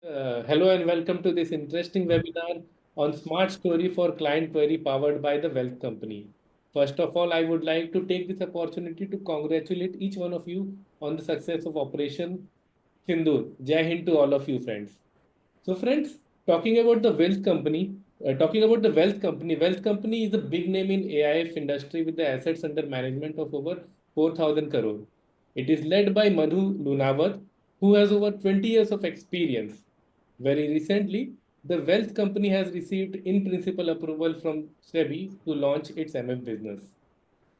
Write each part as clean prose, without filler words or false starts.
Hello and welcome to this interesting webinar on Smart Story for Client Query powered by the Wealth Company. First of all, I would like to take this opportunity to congratulate each one of you on the success of Operation Sindoor. Jai Hind to all of you, friends. So, friends, talking about the Wealth Company is a big name in AIF industry with the assets under management of over 4,000 crore. It is led by Madhu Lunawat, who has over 20 years of experience. Very recently, the Wealth Company has received in principle approval from SEBI to launch its MF business.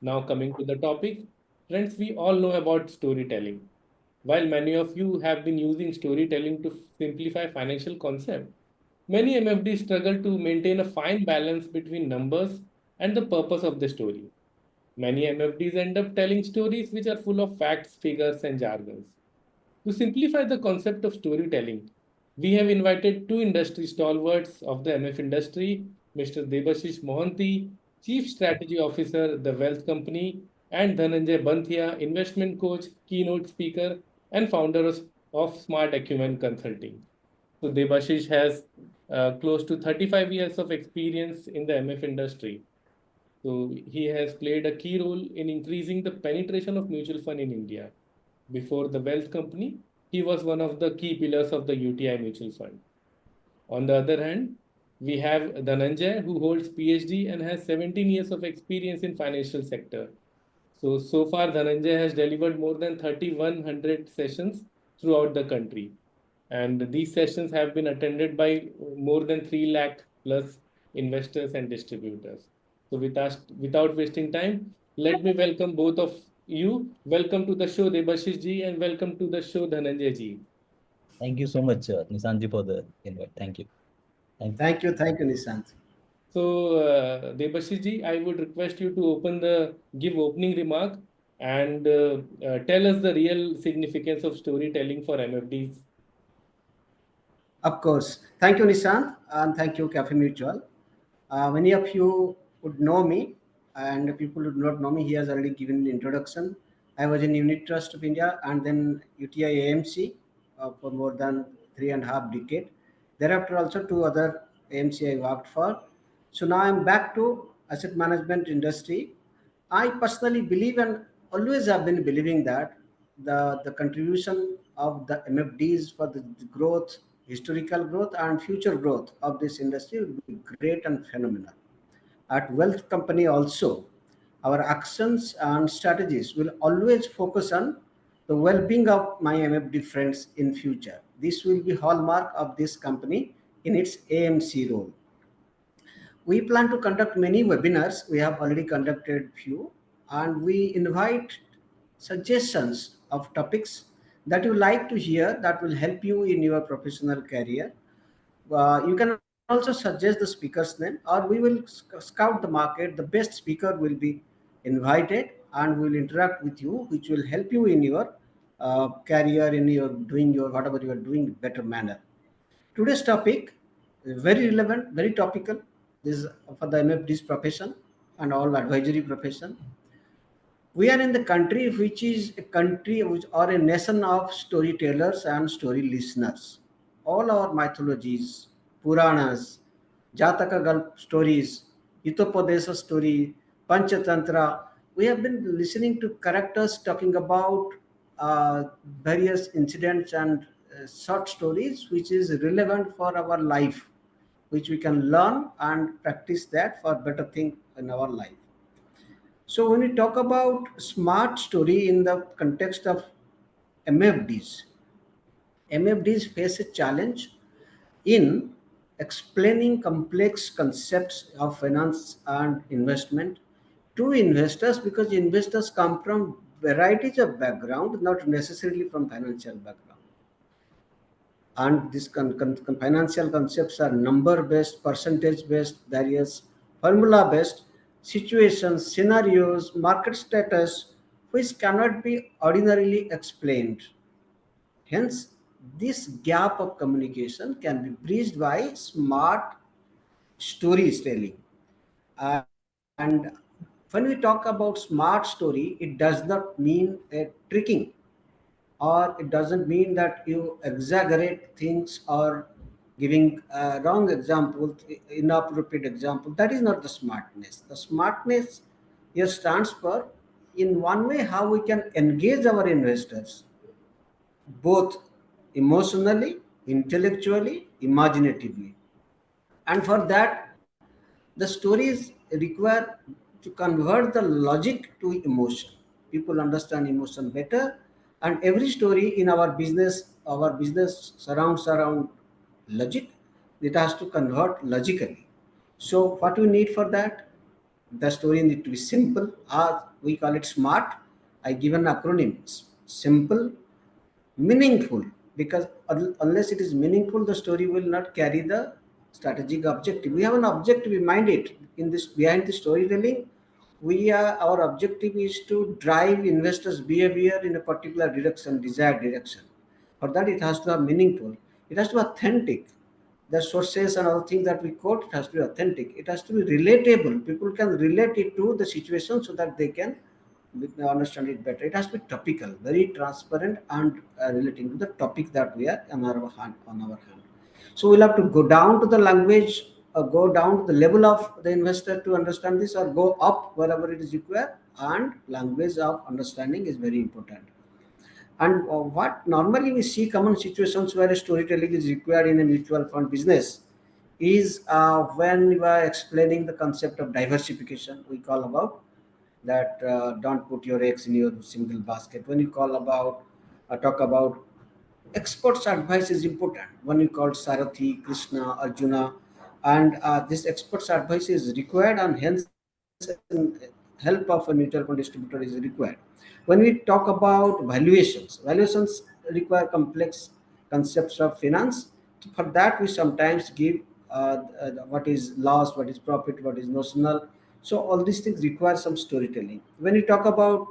Now, coming to the topic, friends, we all know about storytelling. While many of you have been using storytelling to simplify financial concepts, many MFDs struggle to maintain a fine balance between numbers and the purpose of the story. Many MFDs end up telling stories which are full of facts, figures, and jargons. To simplify the concept of storytelling, we have invited two industry stalwarts of the MF industry, Mr. Debashish Mohanty, Chief Strategy Officer, The Wealth Company, and Dhananjay Banthia, investment coach, keynote speaker, and founder of Smart Acumen Consulting. So Debashish has close to 35 years of experience in the MF industry. So he has played a key role in increasing the penetration of mutual fund in India. Before the Wealth Company, he was one of the key pillars of the UTI mutual fund. On the other hand, we have Dhananjay, who holds PhD and has 17 years of experience in financial sector. So far, Dhananjay has delivered more than 3,100 sessions throughout the country. And these sessions have been attended by more than 3 lakh plus investors and distributors. So without wasting time, let me welcome both of you. Welcome to the show, Debashish ji, and welcome to the show, Dhananjay ji. Thank you so much, Nisanji, for the invite. Thank you. Thank you. Thank you, Nishant. So, Debashish ji, I would request you to give opening remark and tell us the real significance of storytelling for MFDs. Of course. Thank you, Nishant, and thank you, Cafe Mutual. Many of you would know me, and people who do not know me, he has already given an introduction. I was in Unit Trust of India and then UTI AMC for more than 3.5 decades. Thereafter, also two other AMC I worked for. So now I'm back to asset management industry. I personally believe and always have been believing that the contribution of the MFDs for the growth, historical growth, and future growth of this industry will be great and phenomenal. At Wealth Company also, our actions and strategies will always focus on the well-being of my MFD friends in future. This will be hallmark of this company in its AMC role. We plan to conduct many webinars. We have already conducted few, and we invite suggestions of topics that you like to hear that will help you in your professional career. You can also suggest the speaker's name, or we will scout the market. The best speaker will be invited and will interact with you, which will help you in your career, in your doing your whatever you are doing better manner. Today's topic is very relevant, very topical. This is for the MFD's profession and all advisory profession. We are in the country which is a country which or a nation of storytellers and story listeners. All our mythologies, Puranas, Jataka Gulp stories, Hitopadesa story, Panchatantra. We have been listening to characters talking about various incidents and short stories which is relevant for our life, which we can learn and practice that for better thing in our life. So when we talk about smart story in the context of MFDs, MFDs face a challenge in explaining complex concepts of finance and investment to investors, because investors come from varieties of background, not necessarily from financial background. And these financial concepts are number based, percentage based, various formula based, situations, scenarios, market status, which cannot be ordinarily explained. Hence, this gap of communication can be bridged by smart storytelling. And when we talk about smart story, it does not mean a tricking or it doesn't mean that you exaggerate things or giving wrong example, inappropriate example. That is not the smartness. The smartness here stands for, in one way, how we can engage our investors both emotionally, intellectually, imaginatively. And for that, the stories require to convert the logic to emotion. People understand emotion better, and every story in our business surrounds around logic. It has to convert logically. So, what we need for that? The story need to be simple, or we call it SMART. I give an acronym: simple, meaningful, because unless it is meaningful, the story will not carry the strategic objective. We have an objective in mind. It in this behind the storytelling, we are our objective is to drive investors behavior in a particular direction, desired direction. For that, it has to have meaningful, it has to be authentic. The sources and other things that we quote, it has to be authentic, it has to be relatable. People can relate it to the situation so that they can understand it better. It has to be topical, very transparent, and relating to the topic that we are on our hand. So we'll have to go down to the language, go down to the level of the investor to understand this, or go up wherever it is required. And language of understanding is very important. And what normally we see common situations where storytelling is required in a mutual fund business is when we are explaining the concept of diversification. We call about that don't put your eggs in your single basket. When you call about talk about experts' advice is important. When you call Sarathi, Krishna, Arjuna, and this experts' advice is required, and hence help of a mutual fund distributor is required. When we talk about valuations require complex concepts of finance. For that, we sometimes give what is loss, what is profit, what is notional. So all these things require some storytelling. When you talk about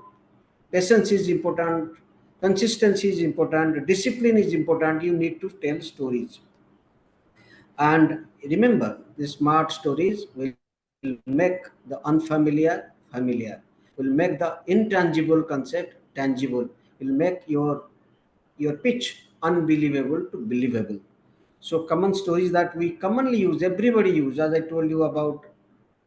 patience is important, consistency is important, discipline is important, you need to tell stories. And remember, the smart stories will make the unfamiliar familiar, will make the intangible concept tangible, will make your pitch unbelievable to believable. So common stories that we commonly use, everybody use, as I told you about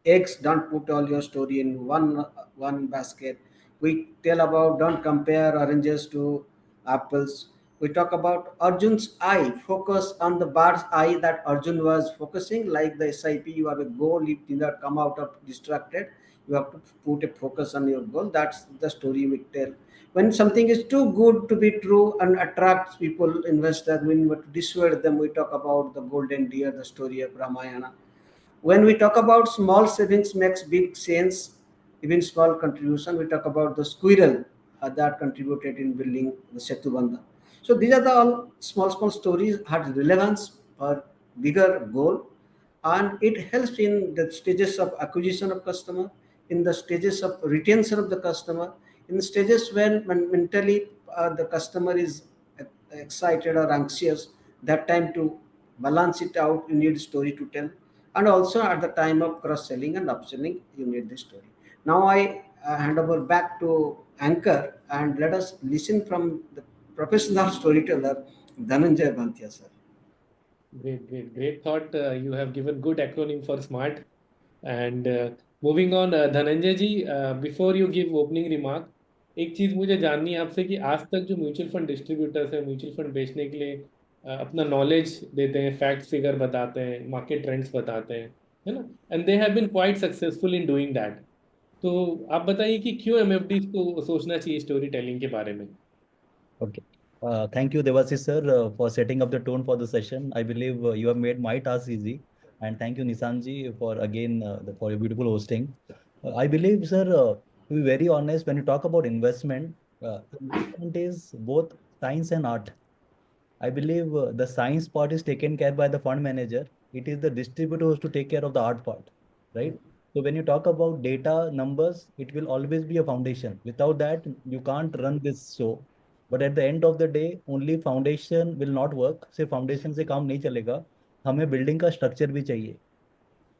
eggs, don't put all your story in one basket. We tell about don't compare oranges to apples. We talk about Arjun's eye, focus on the bird's eye that Arjun was focusing, like the SIP. You have a goal, you did not come out of distracted. You have to put a focus on your goal. That's the story we tell. When something is too good to be true and attracts people, investors, when we want to dissuade them, we talk about the golden deer, the story of Ramayana. When we talk about small savings makes big sense, even small contribution, we talk about the squirrel that contributed in building the Setubandha. So these are the all small stories had relevance for bigger goal, and it helps in the stages of acquisition of customer, in the stages of retention of the customer, in the stages when mentally the customer is excited or anxious. That time to balance it out, you need story to tell, and also at the time of cross selling and upselling, you need the story. Now I hand over back to Anchor, and let us listen from the professional storyteller Dhananjay Bhantia sir. Great thought. You have given good acronym for SMART. And moving on, Dhananjay ji, before you give opening remark, एक चीज़ मुझे जाननी है आपसे कि आज तक जो म्यूचुअल फंड डिस्ट्रीब्यूटर्स हैं म्यूचुअल फंड बेचने के लिए अपना नॉलेज देते हैं, फैक्ट फिगर बताते हैं, मार्केट ट्रेंड्स बताते हैं, है ना, and they have been quite successful in doing that. तो आप बताइए कि क्यों एमएफडीज को सोचना चाहिए स्टोरी टेलिंग के बारे में. Okay. Thank you, Devashish sir, for setting up the tone for the session. I believe you have made my task easy, and thank you, Nissanji, for again for your beautiful hosting. I believe, sir, to be very honest, when you talk about investment is both science and art. I believe the science part is taken care by the fund manager. It is the distributor who has to take care of the art part, right? So when you talk about data numbers, it will always be a foundation. Without that, you can't run this show. But at the end of the day, only foundation will not work. सिर्फ foundation से काम नहीं चलेगा. हमें building का structure भी चाहिए.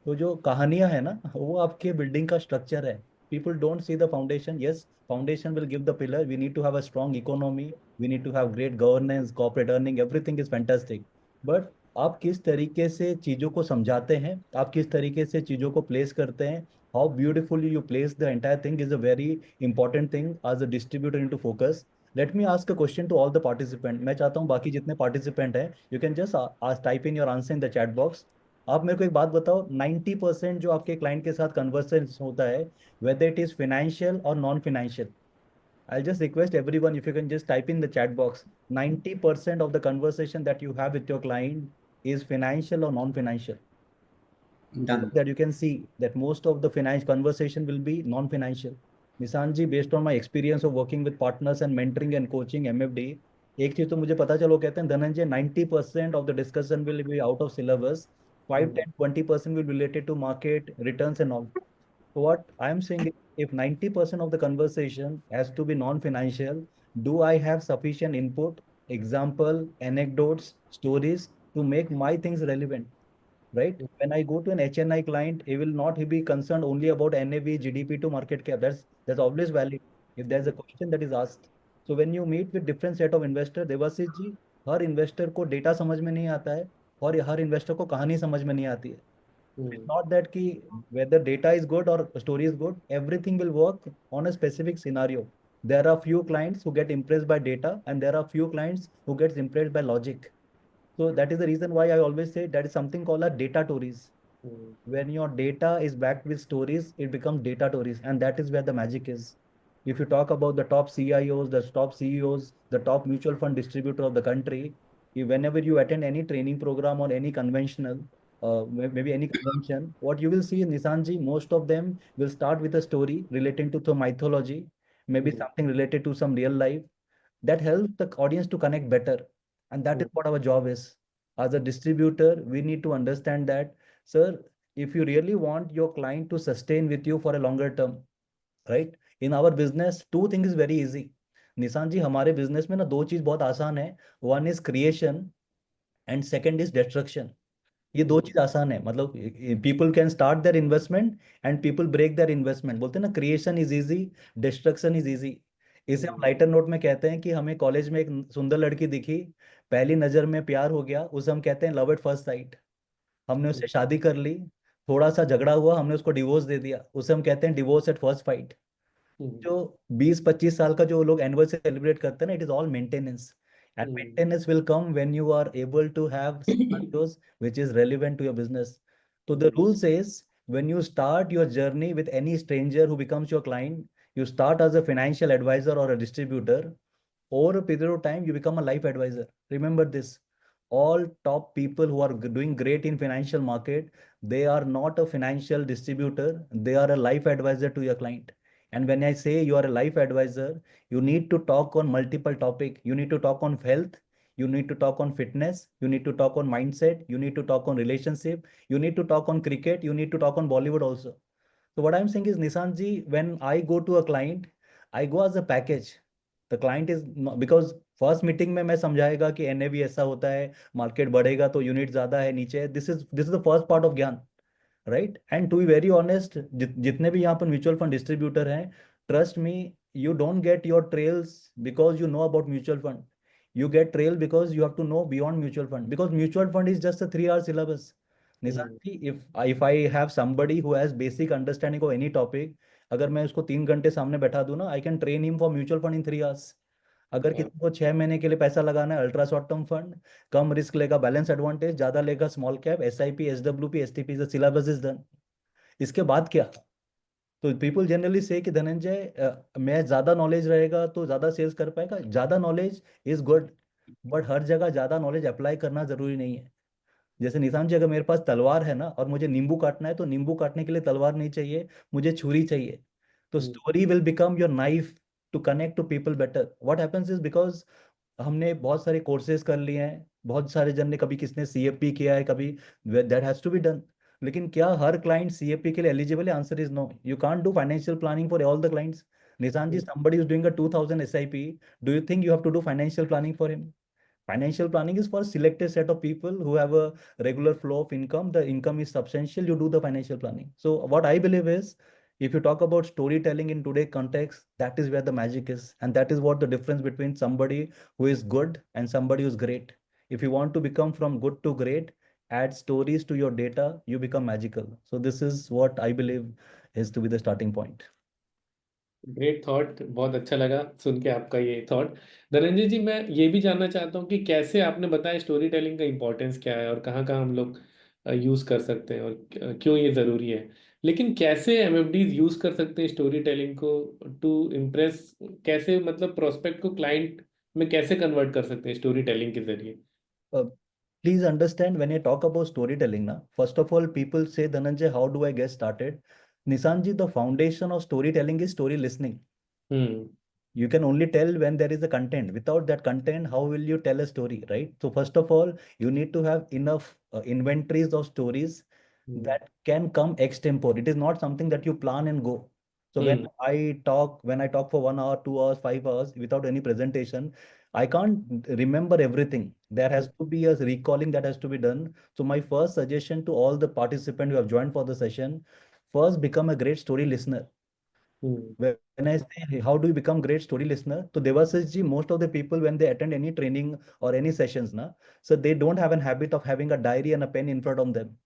तो जो कहानियां है ना, वो आपके बिल्डिंग का स्ट्रक्चर है. People don't see the foundation. Yes, foundation will give the pillar. We need to have a strong economy. We need to have great governance, corporate earning. Everything is fantastic. But आप किस तरीके से चीजों को समझाते हैं, आप किस तरीके से चीजों को प्लेस करते हैं, how beautifully you place the entire thing is a very important thing as a distributor into focus. Let me ask a question to all the participant. मैं चाहता हूँ बाकी जितने पार्टिसिपेंट हैं, you can just type in your answer in the chat box. आप मेरे को एक बात बताओ, 90% जो आपके क्लाइंट के साथ कन्वर्सेशन होता है, whether it is financial or non-financial, I'll just request everyone if you can just type in the chat box. 90% of the conversation that you have with your client is financial or non-financial. Done. That you can see that most of the finance conversation will be non-financial. Nishanji, based on my experience of working with partners and mentoring and coaching MFD, एक चीज तो मुझे पता चलो, कहते हैं Dhananjay 90% of the discussion will be out of syllabus, 5, 10, 20% will be related to market returns and all. So what I'm saying is, if 90% of the conversation has to be non-financial, do I have sufficient input, example, anecdotes, stories to make my things relevant? Right? When I go to an HNI client, he will not be concerned only about NAV, GDP to market cap. That's always valid if there's a question that is asked. So when you meet with different set of investor, Devashish ji, हर investor को data समझ में नहीं आता है और हर investor को कहानी समझ में नहीं आती है. It's not that ki whether data is good or story is good, everything will work on a specific scenario. There are few clients who get impressed by data, and there are few clients who gets impressed by logic. So that is the reason why I always say that is something called a data stories. When your data is backed with stories, it becomes data stories, and that is where the magic is. If you talk about the top CIOs, the top CEOs, the top mutual fund distributor of the country, whenever you attend any training program or any conventional, maybe any convention, what you will see in Nisanji, most of them will start with a story relating to the mythology, maybe something related to some real life that helps the audience to connect better. And that is what our job is. As a distributor, we need to understand that, sir, if you really want your client to sustain with you for a longer term, right? In our business, two things is very easy. निशान जी, हमारे business में ना दो चीज बहुत आसान है. One is creation and second is destruction. ये दो चीज आसान है. मतलब people can start their investment and people break their investment. बोलते हैं ना, creation is easy, destruction is easy. इसे हम लाइटर नोट में कहते हैं कि हमें कॉलेज में एक सुंदर लड़की दिखी, पहली नजर में प्यार हो गया, उसे हम कहते हैं लव एट फर्स्ट साइट. हमने उससे शादी कर ली, थोड़ा सा झगड़ा हुआ, हमने उसको डिवोर्स दे दिया, उसे हम कहते हैं डिवोर्स एट फर्स्ट फाइट. जो 20-25 साल का जो लोग एनुअल सेलिब्रेट करते हैं ना, it is all maintenance. And maintenance will come when you are able to have scenarios which is relevant to your business. So the rule says, when you start your journey with any stranger who becomes your client, you start as a financial advisor or a distributor. Over a period of time, you become a life advisor. Remember this. All top people who are doing great in financial market, they are not a financial distributor. They are a life advisor to your client. And when I say you are a life advisor, you need to talk on multiple topic. You need to talk on health. You need to talk on fitness. You need to talk on mindset. You need to talk on relationship. You need to talk on cricket. You need to talk on Bollywood also. So what I'm saying is, Nissanji, when I go to a client, I go as a package. The client is not, because first meeting में मैं समझाएगा कि NAV ऐसा होता है, market बढ़ेगा तो unit ज्यादा है, नीचे है. This is the first part of gyan, right? And to be very honest, जितने भी यहाँ पर म्यूचुअल फंड डिस्ट्रीब्यूटर हैं, trust me, you don't get your trails because you know about mutual fund. You get trail because you have to know beyond mutual fund, because mutual fund is just a 3 hour syllabus. Nisanji, if I have somebody who has basic understanding of any topic, अगर मैं उसको 3 घंटे सामने बैठा दूं ना, I can train him for mutual fund in 3 hours. अगर किसी को 6 महीने के लिए पैसा लगाना है, अल्ट्रा शॉर्ट टर्म फंड, कम रिस्क लेगा, बैलेंस एडवांटेज ज्यादा लेगा, small cap, SIP, SWP, STP, syllabus is done. इसके बाद क्या? तो पीपल जनरली से कि धनंजय, मैं ज्यादा नॉलेज रहेगा तो ज्यादा सेल्स कर पाएगा. ज्यादा नॉलेज इज गुड, बट हर जगह ज्यादा नॉलेज अप्लाई करना जरूरी नहीं है. जैसे निशान जी, अगर मेरे पास तलवार है ना और मुझे नींबू काटना है, तो नींबू काटने के लिए तलवार नहीं चाहिए, मुझे छुरी चाहिए. तो story will become your knife to connect to people better. What happens is, because हमने बहुत सारे कोर्सेज कर लिए हैं, बहुत सारे जन ने, कभी किसने CFP किया है, कभी that has to be done. लेकिन क्या हर क्लाइंट CFP के लिए एलिजिबल है? Answer is no. You can't do financial planning for all the clients. Nishan ji, somebody is doing a 2000 SIP, do you think you have to do financial planning for him? Financial planning is for selected set of people who have a regular flow of income. The income is substantial. You do the financial planning. So what I believe is, If you talk about storytelling in today's context, that is where the magic is. And that is what the difference between somebody who is good and somebody who's great. If you want to become from good to great, add stories to your data, you become magical. So this is what I believe is to be the starting point. Great thought, बहुत अच्छा लगा सुन के आपका ये thought. Dhananjay जी, मैं ये भी जानना चाहता हूँ कि कैसे आपने बताया स्टोरी टेलिंग का इम्पोर्टेंस क्या है और कहाँ कहाँ हम लोग यूज कर सकते हैं और क्यों ये ज़रूरी है, लेकिन कैसे एमएफडीज यूज कर सकते हैं स्टोरी टेलिंग को टू इम्प्रेस, कैसे मतलब प्रोस्पेक्ट को क्लाइंट में कैसे कन्वर्ट कर सकते हैं स्टोरी टेलिंग के जरिए? Uh, Please understand when I talk about storytelling, na, first of all, people say, Dhananjay, how do I get started? Nisanji, the foundation of storytelling is story listening. Hmm. You can only tell when there is a content. Without that content, how will you tell a story, right? So first of all, you need to have enough inventories of stories hmm. that can come extempore. It is not something that you plan and go. So hmm. when I talk for 1 hour, 2 hours, 5 hours without any presentation, I can't remember everything. There has to be a recalling that has to be done. So my first suggestion to all the participants who have joined for the session, first become a great story listener. Hmm. When I say, "Hey, how do you become great story listener?" So Devasys ji, most of the people when they attend any training or any sessions, na, so they don't have a habit of having a diary and a pen in front of them.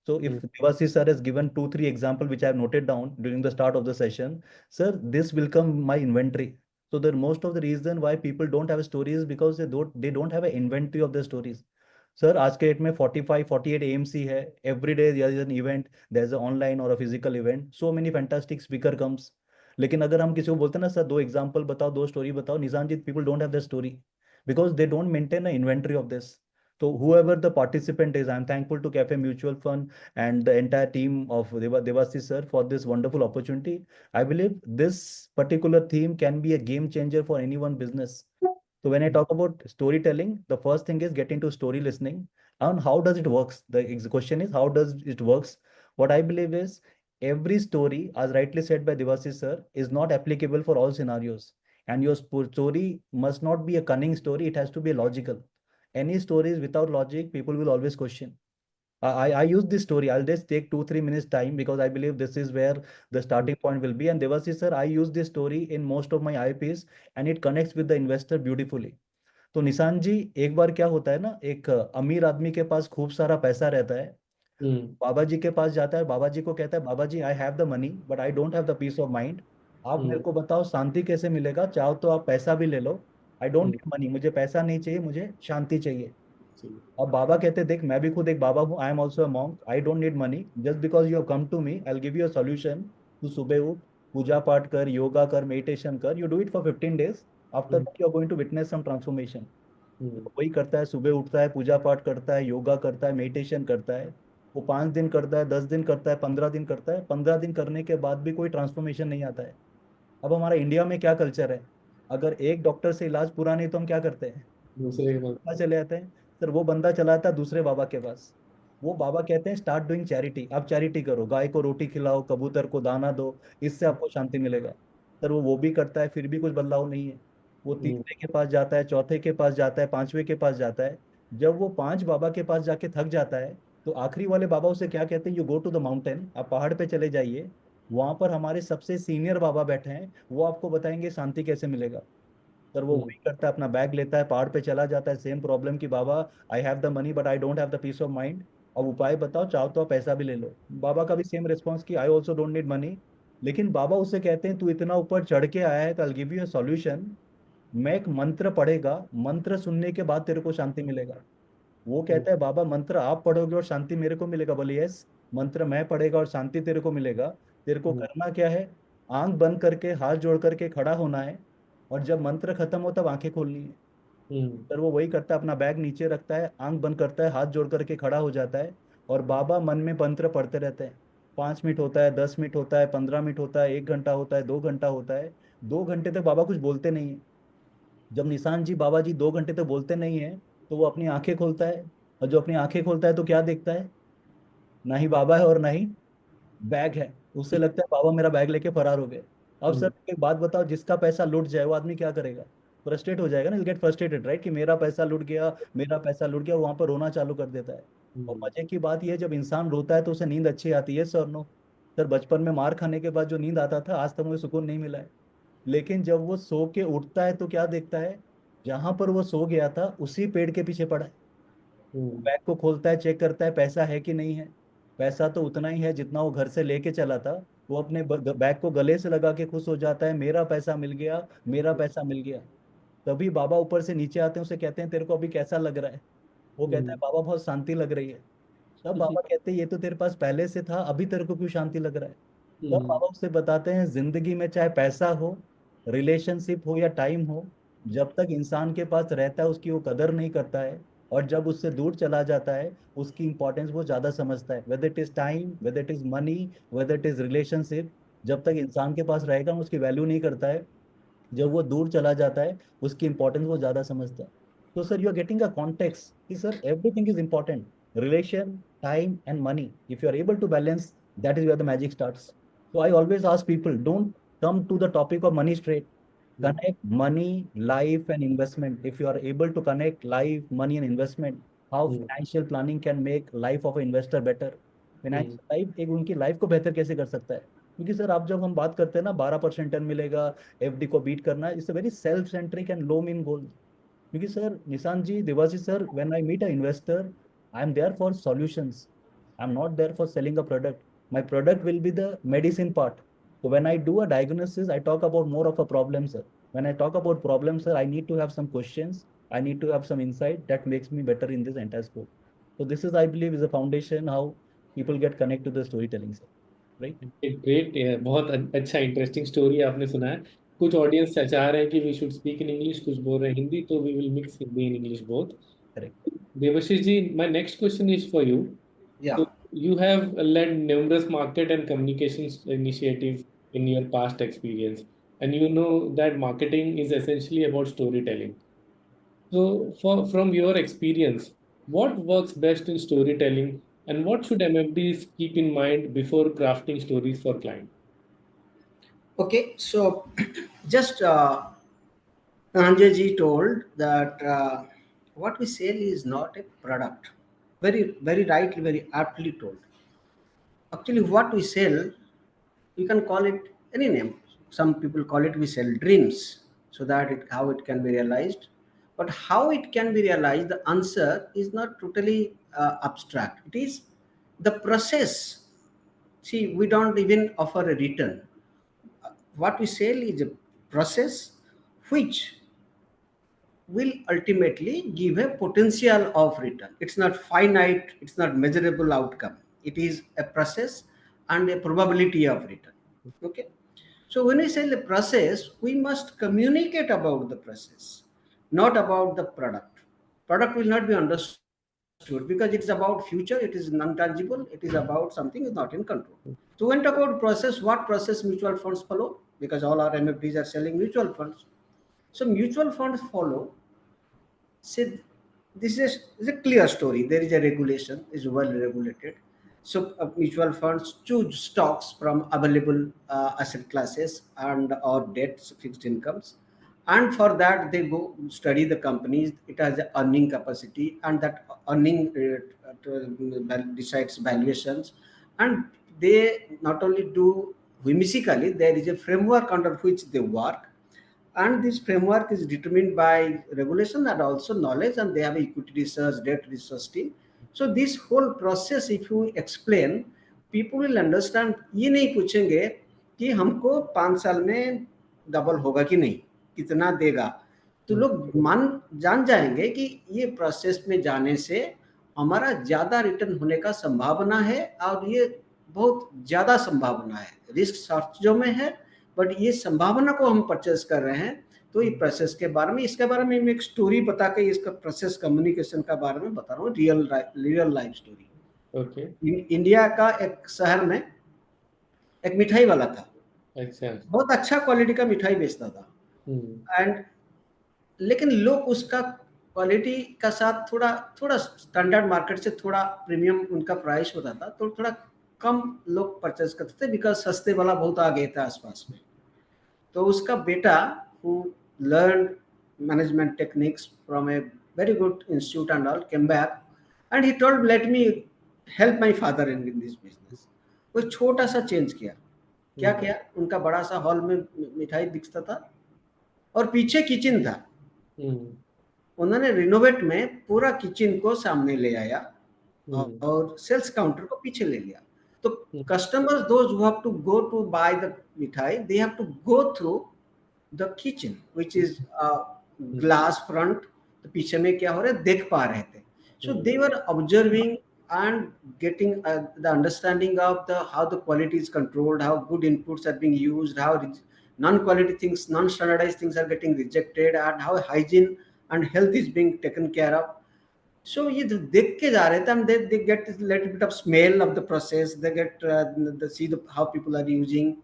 So if hmm. Devasys sir has given 2, 3 example which I have noted down during the start of the session, sir, this will come my inventory. So the most of the reason why people don't have stories is because they don't have an inventory of their stories. Sir आज के date में 45-48 AMC है, every day there is an event, there is a online और a physical event, so many fantastic speaker comes. लेकिन अगर हम किसी को बोलते हैं ना सर 2 एग्जांपल बताओ, 2 स्टोरी बताओ, Nishanjit, people don't have the story because they don't maintain a inventory of this. So whoever the participant is, I'm thankful to Cafe Mutual Fund and the entire team of Devasys sir for this wonderful opportunity. I believe this particular theme can be a game changer for anyone business. So when I talk about storytelling, the first thing is get into story listening. And how does it works? The question is how does it works? What I believe is every story, as rightly said by Devasys sir, is not applicable for all scenarios. And your story must not be a cunning story, it has to be logical. Any stories without logic, people will always question. I use this story. I'll just take 2-3 minutes time because I believe this is where the starting point will be. And Devasys sir, I use this story in most of my IPs and it connects with the investor beautifully. तो निशान जी, एक बार क्या होता है ना, एक अमीर आदमी के पास खूब सारा पैसा रहता है, हम्म। बाबा जी के पास जाता है, बाबा जी को कहता है, Baba ji I have the money but I don't have the peace of mind, आप मेरे हम्म। को बताओ शांति कैसे मिलेगा, चाहो तो आप पैसा भी ले लो, I don't hmm. Need money, मुझे पैसा नहीं चाहिए, मुझे शांति चाहिए. जी। अब बाबा कहते देख मैं भी खुद एक बाबा हूँ, I am also a monk, I don't need money, just because you have come to me I will give you a solution. तू सुबह उठ, पूजा पाठ कर, योगा कर, मेडिटेशन कर, you do it for 15 days, after hmm. That you are going to witness some transformation. Hmm. वही करता है, सुबह उठता है, पूजा पाठ करता है, योगा करता है, मेडिटेशन करता है, वो 5 दिन करता है, 10 दिन करता है, 15 दिन करता है, 15 दिन करने के बाद भी कोई ट्रांसफॉर्मेशन नहीं आता है. अब हमारा इंडिया में क्या कल्चर है, अगर एक डॉक्टर से इलाज पूरा नहीं तो हम क्या करते हैं, दूसरे के पास। पास चले जाते हैं. सर वो बंदा चला जाता है दूसरे बाबा के पास, वो बाबा कहते हैं स्टार्ट डूइंग चैरिटी, आप चैरिटी करो, गाय को रोटी खिलाओ, कबूतर को दाना दो, इससे आपको शांति मिलेगा. सर वो भी करता है, फिर भी कुछ बदलाव नहीं है. वो हम्म। तीसरे के पास जाता है, चौथे के पास जाता है, पांचवे के पास जाता है. जब वो 5 बाबा के पास जाके थक जाता है, तो आखिरी वाले बाबा उसे क्या कहते हैं, you go to the mountain, आप पहाड़ पे चले जाइए, वहां पर हमारे सबसे सीनियर बाबा बैठे हैं, वो आपको बताएंगे शांति कैसे मिलेगा. सर वो हम्म। वही करता है, अपना बैग लेता है, पहाड़ पे चला जाता है, सेम प्रॉब्लम की, Baba I have the money but I don't have the peace of mind, अब उपाय बताओ, चाहो तो आप पैसा भी ले लो. बाबा का भी सेम रिस्पॉन्स की I also don't need money. लेकिन बाबा उससे कहते हैं तू इतना ऊपर चढ़ के आया है तो I give you a solution, मैं एक मंत्र पढ़ेगा, मंत्र सुनने के बाद तेरे को शांति मिलेगा. वो हम्म। कहता है बाबा मंत्र आप पढ़ोगे और शांति मेरे को मिलेगा, बोले यस, मंत्र मैं पढ़ेगा और शांति तेरे को मिलेगा. तेरे को हम्म। करना क्या है, आंख बंद करके हाथ जोड़ करके खड़ा होना है, और जब मंत्र खत्म हो तब आंखें खोलनी है. हम्म। सर वो वही करता है, अपना बैग नीचे रखता है, आंख बंद करता है, हाथ जोड़ करके खड़ा हो जाता है, और बाबा मन में मंत्र पढ़ते रहते हैं. 5 मिनट होता है, 10 मिनट होता है, 15 मिनट होता है, 1 घंटा होता है, 2 घंटा होता है. 2 घंटे तक बाबा कुछ बोलते नहीं है. जब निशान जी बाबा जी 2 घंटे तक बोलते नहीं है, तो वो अपनी आंखें खोलता है, और जो अपनी आंखें खोलता है तो क्या देखता है, ना ही बाबा है और ना ही बैग है. उससे लगता है बाबा मेरा बैग लेके फरार हो गए. अब सर हम्म। एक बात बताओ, जिसका पैसा लुट जाए वो आदमी क्या करेगा, फ्रस्ट्रेट हो जाएगा ना, गेट फ्रस्ट्रेटेड राइट, कि मेरा पैसा लुट गया, मेरा पैसा लुट गया, वहां पर रोना चालू कर देता है. और हम्म। मजे की बात यह है, जब इंसान रोता है तो उसे नींद अच्छी आती है, सर नो. सर बचपन में मार खाने के बाद जो नींद आता था, आज तक मुझे सुकून नहीं मिला है। लेकिन जब वो सो के उठता है तो क्या देखता है, जहां पर वो सो गया था उसी पेड़ के पीछे पड़ा है। हम्म, बैग को खोलता है, चेक करता है पैसा है कि नहीं है। पैसा तो उतना ही है जितना वो घर से लेके चला था। वो अपने बैग को गले से लगा के खुश हो जाता है, मेरा पैसा मिल गया, मेरा पैसा मिल गया। तभी बाबा ऊपर से नीचे आते हैं, उसे कहते हैं तेरे को अभी कैसा लग रहा है। वो कहता है हम्म, बाबा बहुत शांति लग रही है। तब बाबा कहते हैं ये तो तेरे पास पहले से था, अभी तेरे को क्यों शांति लग रहा है। तब हम्म, बाबा उससे बताते हैं जिंदगी में चाहे पैसा हो, रिलेशनशिप हो या टाइम हो, जब तक इंसान के पास रहता है उसकी वो कदर नहीं करता है। और जब उससे दूर चला जाता है उसकी इंपॉर्टेंस वो ज्यादा समझता है। Whether it is time, whether it is money, whether it is relationship, जब तक इंसान के पास रहेगा वो उसकी वैल्यू नहीं करता है। जब वो दूर चला जाता है उसकी इंपॉर्टेंस वो ज्यादा समझता है। तो sir you are getting a context कि sir everything is important, relation, time and money. If you are able to balance, that is where the magic starts. So I always ask people, don't come to the topic of money straight. Hmm, Connect money, life, and investment. If you are able to connect life, money, and investment, how hmm, financial planning can make life of an investor better. Hmm, Financial life एक उनकी life को बेहतर कैसे कर सकता है। क्योंकि sir आप जब हम बात करते हैं ना 12% टर्न मिलेगा, एफडी को बीट करना, it's a very self centric and low mean goal. क्योंकि sir Nishant ji, Devashish sir, when I meet a investor, I am there for solutions, I am not there for selling a product. My product will be the medicine part. So when I do a diagnosis, I talk about more of a problem, sir. When I talk about problem, sir, I need to have some questions. I need to have some insight that makes me better in this entire scope. So this is, I believe, is a foundation how people get connected to the storytelling, sir. Right? एक great, बहुत अच्छा interesting story आपने सुना है। कुछ audience चाह रहे हैं कि we should speak in English, कुछ बोल रहे हैं हिंदी, तो we will mix Hindi in English both. Correct. Devashish ji, my next question is for you. Yeah. So you have led numerous market and communications initiatives in your past experience, and you know that marketing is essentially about storytelling. So, from your experience, what works best in storytelling, and what should MFDs keep in mind before crafting stories for clients? Okay, so just Anjay ji told that what we sell is not a product. Very, very rightly, very aptly told. Actually, what we sell, you can call it any name. Some people call it we sell dreams, so that how it can be realized. But how it can be realized, the answer is not totally abstract. It is the process. See, we don't even offer a return. What we sell is a process which will ultimately give a potential of return. It's not finite, it's not measurable outcome. It is a process and a probability of return. Okay. So when we say the process, we must communicate about the process, not about the product. Product will not be understood because it is about future, it is non-tangible, it is about something is not in control. So when talk about process, what process mutual funds follow? Because all our MFDs are selling mutual funds. So mutual funds follow. See, this is a clear story. There is a regulation, is well regulated. So mutual funds choose stocks from available asset classes and or debts, fixed incomes, and for that they go study the companies. It has the earning capacity, and that earning decides valuations, and they not only do whimsically. There is a framework under which they work, and this framework is determined by regulation and also knowledge, and they have equity research, debt research team. So this whole process if you explain, people will understand. ये नहीं पूछेंगे कि हमको 5 साल में double होगा कि नहीं, कितना देगा। तो लोग मान जान जाएंगे कि ये प्रोसेस में जाने से हमारा ज्यादा रिटर्न होने का संभावना है, और ये बहुत ज्यादा संभावना है। रिस्क सर्चों में है, बट ये संभावना को हम परचेस कर रहे हैं। तो ये प्रोसेस के बारे में, इसके बारे में मैं एक स्टोरी बता के इसका प्रोसेस कम्युनिकेशन का बारे में बता रहा हूँ, real life story. Okay. India का एक शहर में एक मिठाई वाला था, अच्छा। बहुत अच्छा क्वालिटी का मिठाई बेचता था। हम्म, एंड लेकिन लोग उसका क्वालिटी का साथ थोड़ा थोड़ा स्टैंडर्ड मार्केट से थोड़ा प्रीमियम उनका प्राइस होता था, तो थोड़ा कम लोग परचेज करते थे, बिकॉज सस्ते वाला बहुत आ गए थे आसपास में। तो उसका बेटा who learned management techniques from a very good institute and all came back, and he told let me help my father in this business. वो छोटा सा चेंज किया। क्या हम्म, किया, उनका बड़ा सा हॉल में मिठाई बिकता था और पीछे किचन था, हम्म, उन्होंने रिनोवेट में पूरा किचन को सामने ले आया हम्म, और सेल्स काउंटर को पीछे ले लिया। तो hmm, customers those who have to go to buy the mithai, they have to go through the kitchen which is hmm, glass front. तो पीछे में क्या हो रहा है देख पा रहे थे। So hmm, they were observing and getting the understanding of the how the quality is controlled, how good inputs are being used, how non-quality things, non-standardized things are getting rejected, and how hygiene and health is being taken care of. So ये जो देख के जा रहे थे, and they get a little bit of smell of the process, they get the see the how people are using.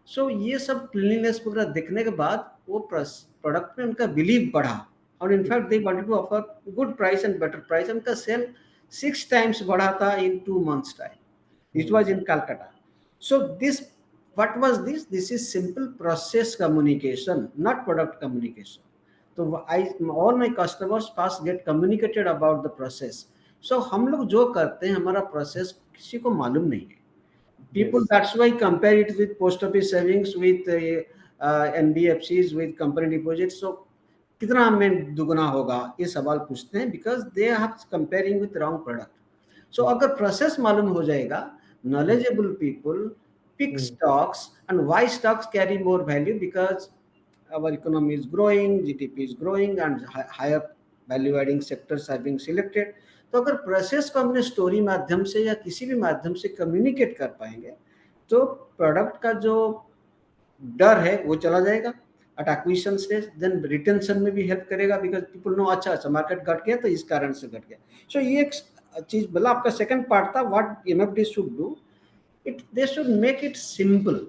So ये सब cleanliness वगैरह देखने के बाद वो प्रोडक्ट में उनका बिलीव बढ़ा, और in fact they wanted to offer good price and better price. उनका सेल 6 टाइम्स बढ़ा था in 2 months time. It hmm, was in Calcutta. So this, what was this? This is simple process communication, not product communication. So all my customers first get communicated about the process. So हम लोग जो करते हैं हमारा process किसी को मालूम नहीं है। People, yes, that's why compare it with post office savings, with NBFCs, with company deposits. So कितना हमें दुगना होगा ये सवाल पूछते हैं, because they are comparing with wrong product. So अगर process मालूम हो जाएगा, knowledgeable people pick hmm, stocks, and why stocks carry more value, because our economy is growing, GDP is growing, and higher value adding sectors are being selected. तो अगर process को हमने story माध्यम से या किसी भी माध्यम से कम्युनिकेट कर पाएंगे, तो प्रोडक्ट का जो डर है वो चला जाएगा at acquisition stage. Then retention में भी हेल्प करेगा, बिकॉज पीपल नो अच्छा अच्छा मार्केट घट गया तो इस कारण से घट गया। सो ये एक चीज बोला। आपका सेकंड पार्ट था what MFD should do, it they should make it simple,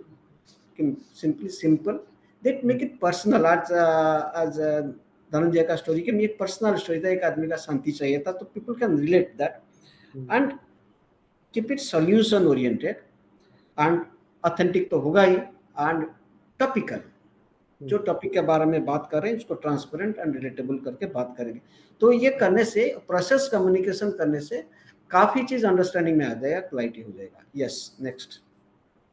simply simple, they make it personal। आज धनंजय का स्टोरी के एक पर्सनल स्टोरी था, एक आदमी का शांति चाहिए था, तो people can relate that and keep it solution oriented and authentic तो होगा ही, एंड टॉपिकल। जो टॉपिक के बारे में बात कर रहे हैं उसको ट्रांसपेरेंट एंड रिलेटेबल करके बात करेंगे। तो ये करने से, प्रोसेस कम्युनिकेशन करने से काफी चीज अंडरस्टैंडिंग में आ जाएगा, क्लैरिटी हो जाएगा। Yes, next.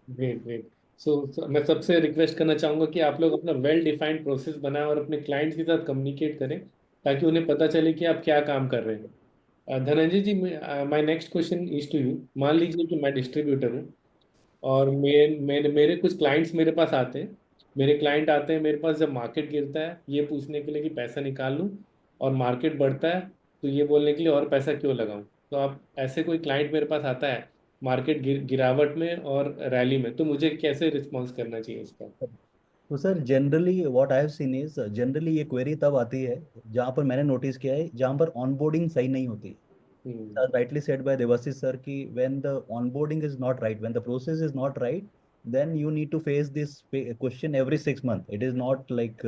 Great great. So मैं सबसे रिक्वेस्ट करना चाहूंगा कि आप लोग अपना वेल डिफाइंड प्रोसेस बनाएं और अपने क्लाइंट्स के साथ कम्युनिकेट करें, ताकि उन्हें पता चले कि आप क्या काम कर रहे हैं। Dhananjay ji, my next question is to you. मान लीजिए कि मैं डिस्ट्रीब्यूटर हूँ और मेरे कुछ क्लाइंट्स मेरे पास आते हैं। मेरे क्लाइंट आते हैं मेरे पास जब मार्केट गिरता है ये पूछने के लिए कि पैसा निकाल लूँ, और मार्केट बढ़ता है तो ये बोलने के लिए और पैसा क्यों लगाऊं। तो आप ऐसे कोई क्लाइंट मेरे पास आता है मार्केट गिरावट में और रैली में, तो मुझे कैसे रिस्पॉन्स करना चाहिए इसका? तो sir generally what I have seen is generally ये क्वेरी तब आती है जहाँ पर मैंने नोटिस किया है जहाँ पर ऑनबोर्डिंग सही नहीं होती। हम्म, Rightly said by Devasis sir ki when the onboarding is not right, when the process is not right, then you need to face this question every 6 months. It is not like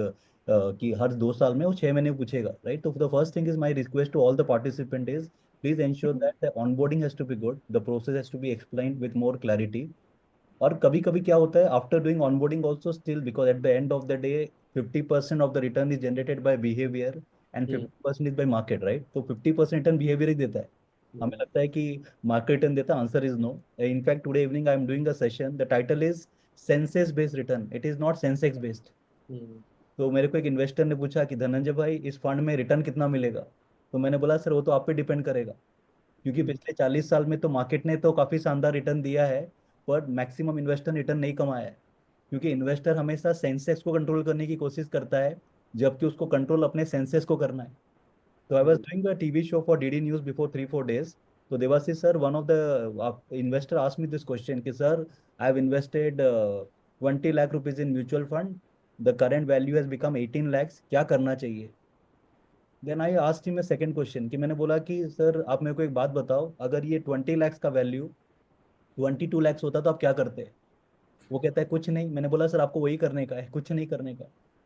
कि हर 2 साल में वो 6 महीने पूछेगा, right? So the first thing is my request to all the participant is please ensure that the onboarding has to be good, the process has to be explained with more clarity. और कभी कभी क्या होता है after doing onboarding also still because at the end of the day 50% of the return is generated by behaviour and hmm, 50% is by market, right? तो 50% return behaviour ही देता है। हमें हम्म, लगता है कि मार्केट रिटर्न देता है, answer is no. In fact today evening I am doing a session, the title is senses based return, it is not Sensex based. Hmm, तो मेरे को एक इन्वेस्टर ने पूछा कि धनंजय भाई इस फंड में रिटर्न कितना मिलेगा, तो मैंने बोला सर वो तो आप पे डिपेंड करेगा, क्योंकि हम्म, पिछले 40 साल में तो मार्केट ने तो काफी शानदार रिटर्न दिया है, पर मैक्सिमम इन्वेस्टर ने रिटर्न नहीं कमाया है। क्योंकि इन्वेस्टर हमेशा सेंसेक्स को कंट्रोल करने की कोशिश करता है, जबकि उसको कंट्रोल अपने सेंसेस को करना है। तो I was hmm, doing a TV show for DD news before 3-4 days। तो Devashish sir, one of the investor asked me this question कि sir I have invested 20 lakh rupees in mutual fund, the current value has become 18 lakhs, क्या करना चाहिए? Then I asked him a second question कि मैंने बोला कि sir आप मेरे को एक बात बताओ, अगर ये 20 lakhs का वैल्यू 22 lakhs होता तो आप क्या करते? वो कहता है कुछ नहीं। मैंने बोला सर आपको वही करने का है, कुछ नहीं करने का।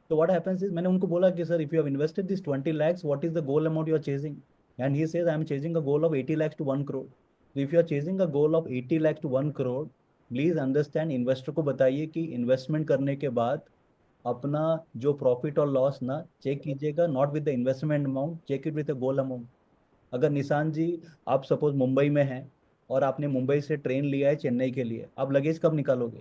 तो व्हाट हैपेंस इज, मैंने उनको बोला कि sir if you have invested this 20 lakhs, what is the goal amount you are chasing? And he says I am chasing a goal of 80 lakhs to 1 crore। तो if you are chasing a goal of 80 lakhs to 1 crore, please understand, investor को बताइए कि investment करने के बाद अपना जो profit और लॉस ना चेक कीजिएगा, not with the investment amount, check it with the goal amount. अगर निशान जी, आप सपोज मुंबई में हैं और आपने मुंबई से ट्रेन लिया है चेन्नई के लिए, आप लगेज कब निकालोगे?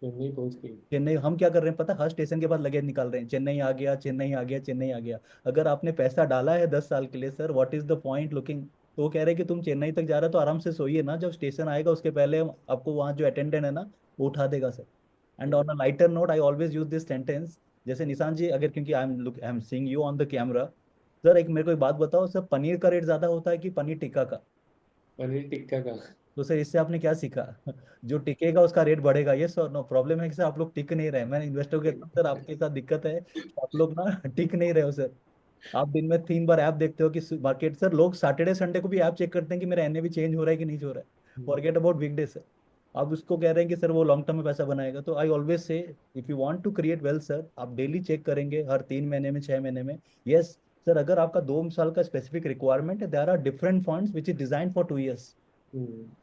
चेन्नई पहुंच गई। चेन्नई हम क्या कर रहे हैं पता, हर स्टेशन के बाद लगेज निकाल रहे हैं, चेन्नई आ गया, चेन्नई आ गया, चेन्नई आ गया। अगर आपने पैसा डाला है 10 साल के लिए sir, what is the point looking? तो वो कह रहे हैं कि तुम चेन्नई तक जा रहे हो तो आराम से सोइए ना, जब स्टेशन आएगा उसके पहले आपको वहाँ जो अटेंडेंट है ना वो उठा देगा sir. And on a lighter note I always use this sentence, जैसे निशान जी अगर, क्योंकि I am seeing you on the camera, sir एक मेरे को एक बात बताओ सर, पनीर का रेट ज्यादा होता है कि पनीर टिक्का का? पनीर टिक्का का। तो सर इससे आपने क्या सीखा? जो टिकेगा उसका रेट बढ़ेगा, ये सर नो प्रॉब्लम है कि सर आप लोग टिक नहीं रहे। मैं इन्वेस्टर को कहता हूँ सर आपके साथ दिक्कत है, आप लोग ना टिक नहीं रहे हो सर। आप दिन में 3 बार ऐप देखते हो कि मार्केट, सर लोग सैटरडे संडे को भी ऐप चेक करते हैं कि मेरा एनएवी चेंज हो रहा है कि नहीं हो रहा है, फॉरगेट अबाउट वीकडे सर। आप उसको कह रहे हैं कि सर वो लॉन्ग टर्म में पैसा बनाएगा, तो I always say if you want to create wealth sir, आप डेली चेक करेंगे हर 3 महीने में, 6 महीने में। यस सर, अगर आपका 2 साल का स्पेसिफिक रिक्वायरमेंट है, there are different funds which is design for 2 years।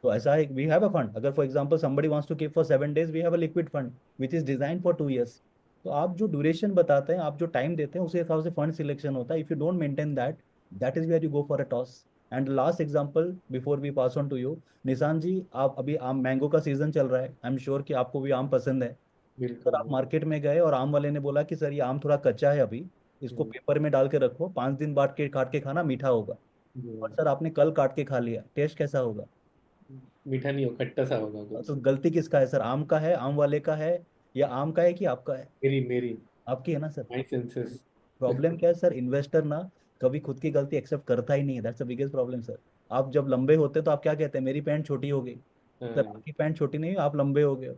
तो ऐसा है, वी हैव अ फंड, अगर for example somebody wants to keep for 7 days, we have a liquid fund which is design for 2 years। तो आप जो duration बताते हैं, आप जो टाइम देते हैं, उसी हिसाब से फंड सिलेक्शन होता है। If you don't maintain that, that is where you go for a toss. And last example before we pass on to you, Nishan ji, आप अभी आम मैंगो का सीजन चल रहा है, आई एम श्योर कि आपको भी आम पसंद है। सर आप बिल्कुल। मार्केट में गए और आम वाले ने बोला कि सर ये आम थोड़ा कच्चा है अभी, इसको हम्म, पेपर में डाल के रखो, 5 दिन बाद के काट के खाना, मीठा होगा। और हम्म, सर आपने कल काट के खा लिया, टेस्ट कैसा होगा? मीठा नहीं हो, खट्टा सा होगा तो कुछ। गलती किसका है सर, आम का है, आम वाले का है, या आम का है कि आपका है? मेरी मेरी आपकी है ना सर। माई सेंसेस। प्रॉब्लम क्या है सर, इन्वेस्टर ना कभी खुद की गलती एक्सेप्ट करता ही नहीं है, that's the biggest problem sir. आप जब लंबे होते तो आप क्या कहते हैं, मेरी पैंट छोटी हो गई। सर हाँ। आपकी पैंट छोटी नहीं है, आप लंबे हो गए हो।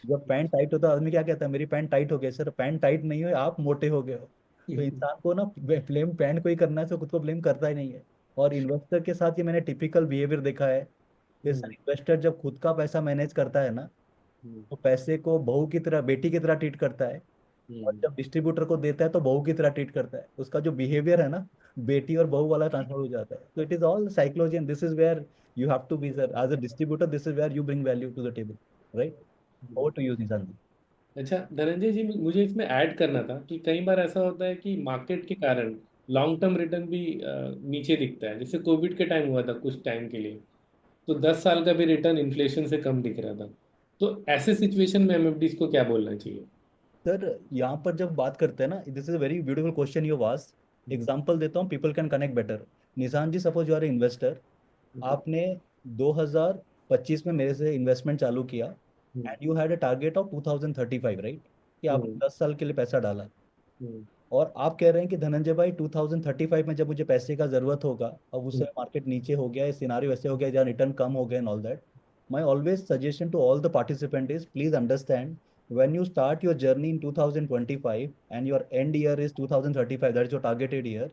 जब पैंट टाइट होता है आदमी क्या कहता है, मेरी पैंट टाइट हो गई। सर पैंट टाइट नहीं हो, आप मोटे हो गए हो। तो इंसान को ना ब्लेम पैंट को ही करना है, तो खुद को ब्लेम करता ही नहीं है। और इन्वेस्टर के साथ ये मैंने टिपिकल बिहेवियर देखा है कि सर हम्म, इन्वेस्टर जब खुद का पैसा मैनेज करता है ना, हम्म, तो पैसे को बहू की तरह, बेटी की तरह ट्रीट करता है। और हम्म। जब डिस्ट्रीब्यूटर को देता है तो बहू की तरह ट्रीट करता है, उसका जो बिहेवियर है ना, बेटी और बहू वाला ट्रांसफर हो जाता है। तो it is all psychology and this is where you have to be sir as a distributor, this is where you bring value to the table, right? Over to you Nishant ji. अच्छा धनंजय जी, मुझे इसमें ऐड करना था कि कई बार ऐसा होता है कि मार्केट के कारण लॉन्ग टर्म रिटर्न भी नीचे दिखता है। जैसे कोविड के टाइम हुआ था कुछ टाइम के लिए, तो 10 साल का भी रिटर्न इन्फ्लेशन से कम दिख रहा था। तो ऐसे सिचुएशन में एमएफडीज को क्या बोलना चाहिए? सर यहाँ पर जब बात करते हैं ना, this is a very beautiful question you asked. Example देता हूँ, people can connect better. Nishan ji, suppose you are investor, hmm, आपने 2025 में मेरे से इन्वेस्टमेंट चालू किया, hmm, and you had a target of 2035, right? कि आपने हम्म, 10 साल के लिए पैसा डाला। हम्म, और आप कह रहे हैं कि धनंजय भाई 2035 में जब मुझे पैसे का जरूरत होगा, अब उससे मार्केट नीचे हो गया है, सिनारियो वैसे हो गया जहाँ रिटर्न कम हो गए and all that. My always suggestion to all the participant is, please understand, when you start your journey in 2025 and your end year is 2035, that is your targeted year,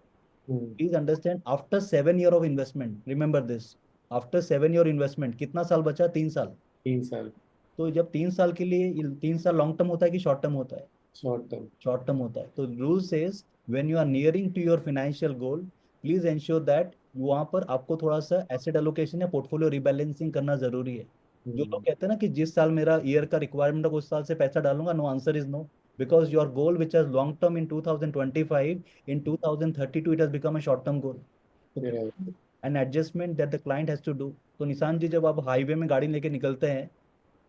hmm, please understand, after 7 year of investment, remember this, after 7 year investment कितना साल बचा? 3 साल। 3 साल। तो जब 3 साल के लिए, 3 साल लॉन्ग टर्म होता है कि शॉर्ट टर्म होता है? Short term. शॉर्ट टर्म होता है। तो rule says, when you are nearing to your financial goal, please ensure that वहां पर आपको थोड़ा सा एसेट एलोकेशन या पोर्टफोलियो रिबैलेंसिंग करना जरूरी है। जो लोग कहते हैं ना कि जिस साल मेरा ईयर का रिक्वायरमेंट है उस साल से पैसा डालूंगा, no, answer is no. Because your goal which is long term in 2025, in 2032 it has become a short term goal. तो an adjustment that the client has to do. तो निशान जी, जब आप हाईवे में गाड़ी लेके निकलते हैं